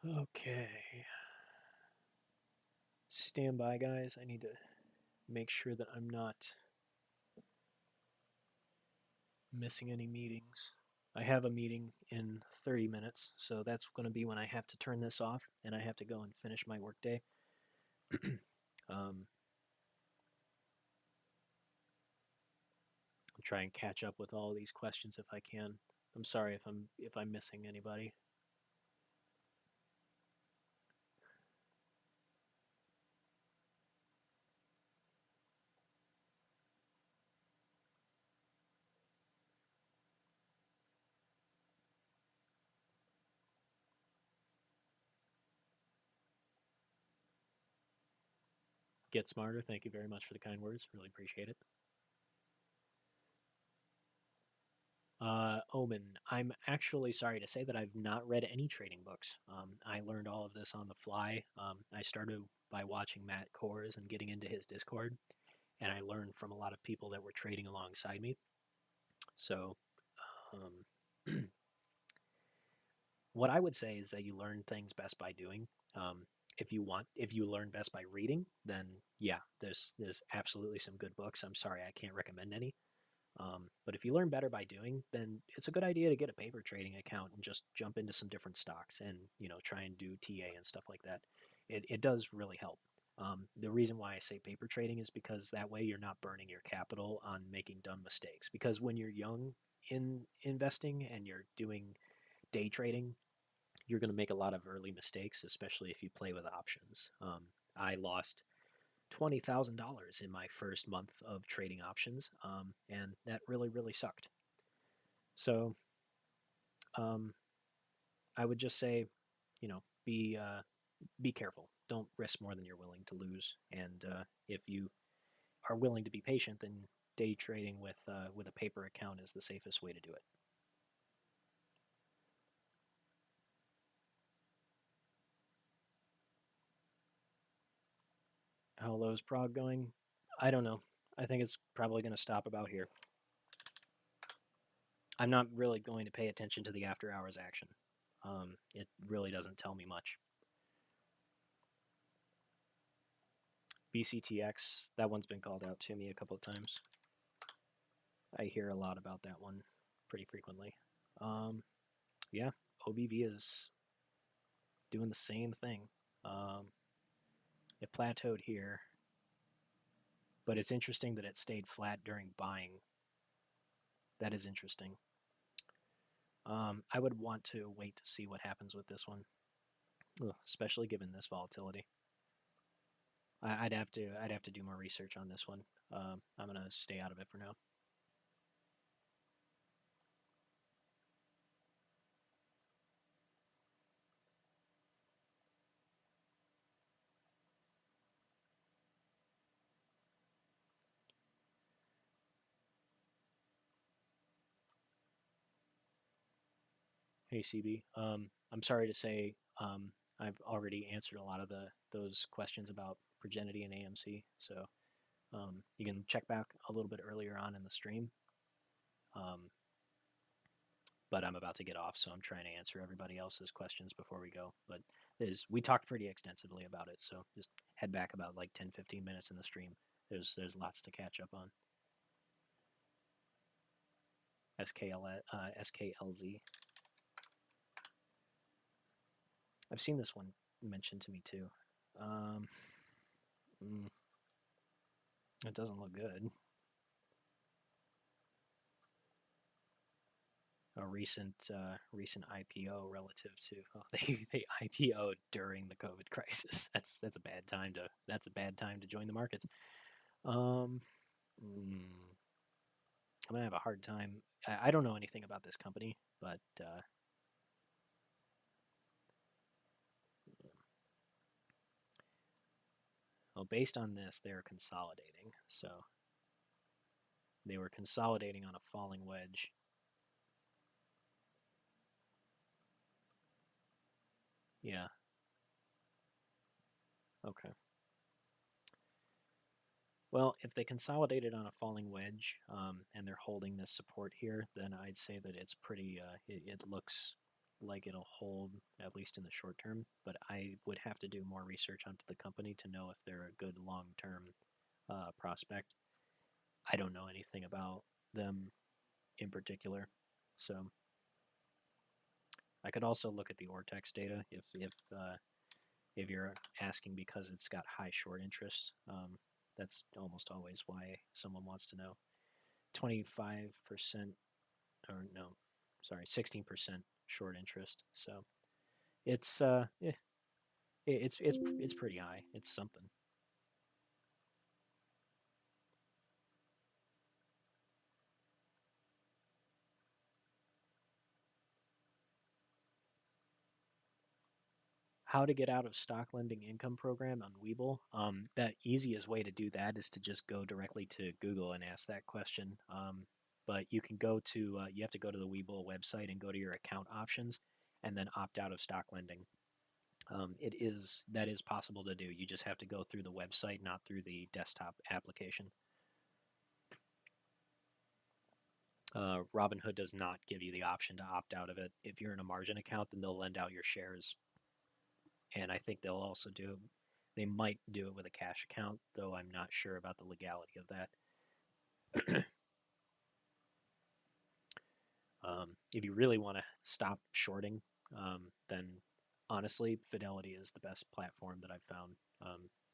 Okay, stand by, guys. I need to make sure that I'm not missing any meetings. I have a meeting in 30 minutes, so that's going to be when I have to turn this off and I have to go and finish my workday. I'll try and catch up with all these questions if I can. I'm sorry if I'm missing anybody. Get smarter. Thank you very much for the kind words. Really appreciate it. Omen, I'm actually sorry to say that I've not read any trading books. I learned all of this on the fly. I started by watching Matt Kors and getting into his Discord, and I learned from a lot of people that were trading alongside me. So, um, what I would say is that you learn things best by doing. If you learn best by reading, then yeah, there's absolutely some good books. I'm sorry I can't recommend any. But if you learn better by doing, then it's a good idea to get a paper trading account and just jump into some different stocks and try and do TA and stuff like that. It does really help. The reason why I say paper trading is because that way you're not burning your capital on making dumb mistakes. Because when you're young in investing and you're doing day trading, you're going to make a lot of early mistakes, especially if you play with options. I lost $20,000 in my first month of trading options, and that really, really sucked. So um, I would just say, be careful. Don't risk more than you're willing to lose. And if you are willing to be patient, then day trading with a paper account is the safest way to do it. How low is PROG going? I don't know. I think it's probably going to stop about here. I'm not really going to pay attention to the after hours action. It really doesn't tell me much. BCTX, that one's been called out to me a couple of times. I hear a lot about that one pretty frequently. Yeah, OBV is doing the same thing. It plateaued here, but it's interesting that it stayed flat during buying. That is interesting. I would want to wait to see what happens with this one, especially given this volatility. I'd have to do more research on this one. I'm gonna stay out of it for now. Hey CB, I'm sorry to say I've already answered a lot of those questions about Progenity and AMC, so you can check back a little bit earlier on in the stream. But I'm about to get off, so I'm trying to answer everybody else's questions before we go. But we talked pretty extensively about it, so just head back about like 10-15 minutes in the stream. There's lots to catch up on. SKLZ. I've seen this one mentioned to me too. It doesn't look good. A recent IPO relative to they IPO'd during the COVID crisis. That's a bad time to join the markets. I'm gonna have a hard time. I don't know anything about this company, but well, based on this, they're consolidating. So they were consolidating on a falling wedge. Yeah. Okay. Well, if they consolidated on a falling wedge and they're holding this support here, then I'd say that it's pretty. It looks like it'll hold at least in the short term. But I would have to do more research onto the company to know if they're a good long-term prospect. I don't know anything about them in particular, so I could also look at the Ortex data if you're asking because it's got high short interest. That's almost always why someone wants to know. 25%, or no, sorry, 16% short interest. So it's it's pretty high. It's something. How to get out of stock lending income program on Webull. The easiest way to do that is to just go directly to Google and ask that question. But you can go to you have to go to the Webull website and go to your account options, and then opt out of stock lending. That is possible to do. You just have to go through the website, not through the desktop application. Robinhood does not give you the option to opt out of it. If you're in a margin account, then they'll lend out your shares, and I think they'll also do. They might do it with a cash account, though I'm not sure about the legality of that. If you really want to stop shorting, then honestly, Fidelity is the best platform that I've found.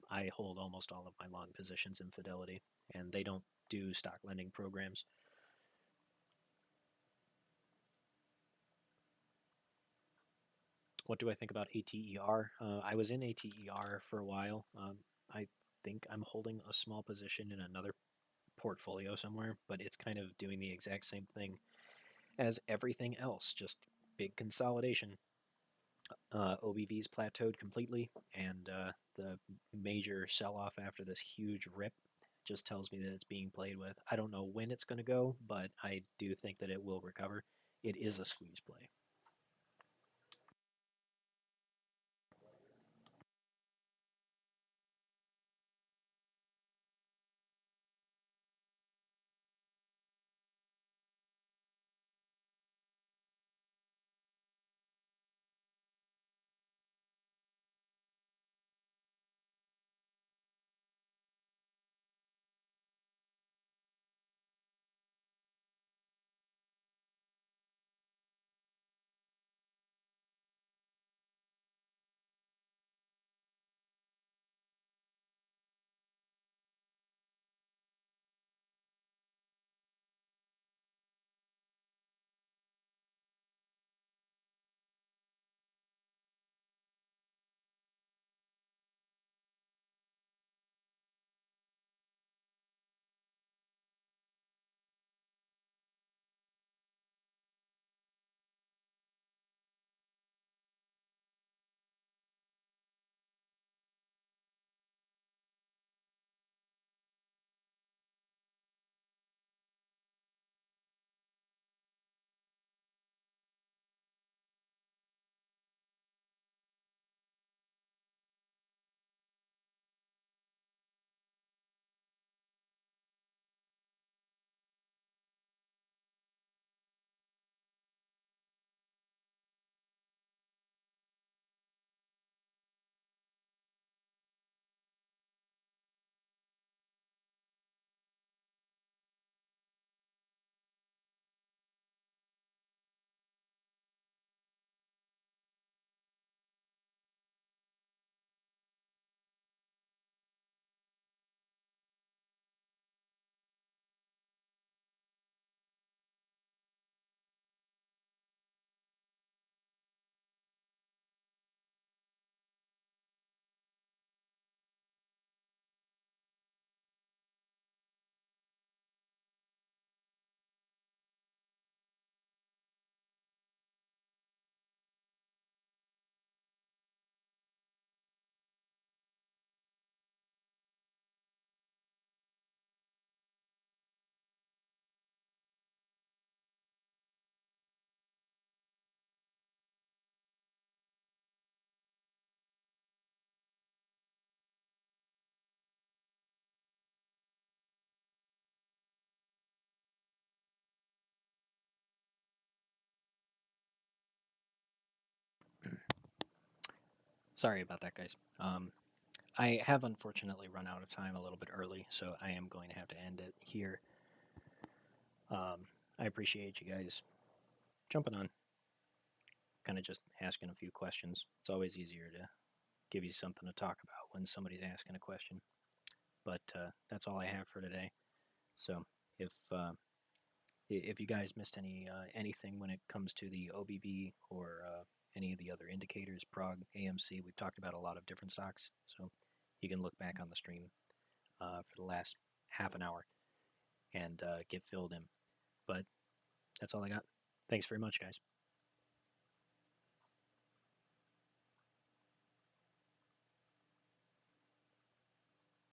I hold almost all of my long positions in Fidelity, and they don't do stock lending programs. What do I think about ATER? I was in ATER for a while. I think I'm holding a small position in another portfolio somewhere, but it's kind of doing the exact same thing as everything else, just big consolidation. OBV's plateaued completely, and the major sell off after this huge rip just tells me that it's being played with. I don't know when it's going to go, but I do think that it will recover. It is a squeeze play. Sorry about that, guys. I have unfortunately run out of time a little bit early, so I am going to have to end it here. I appreciate you guys jumping on, kind of just asking a few questions. It's always easier to give you something to talk about when somebody's asking a question. But that's all I have for today. So if if you guys missed anything when it comes to the OBV or any of the other indicators, PROG, AMC, we've talked about a lot of different stocks. So you can look back on the stream for the last half an hour and get filled in. But that's all I got. Thanks very much, guys.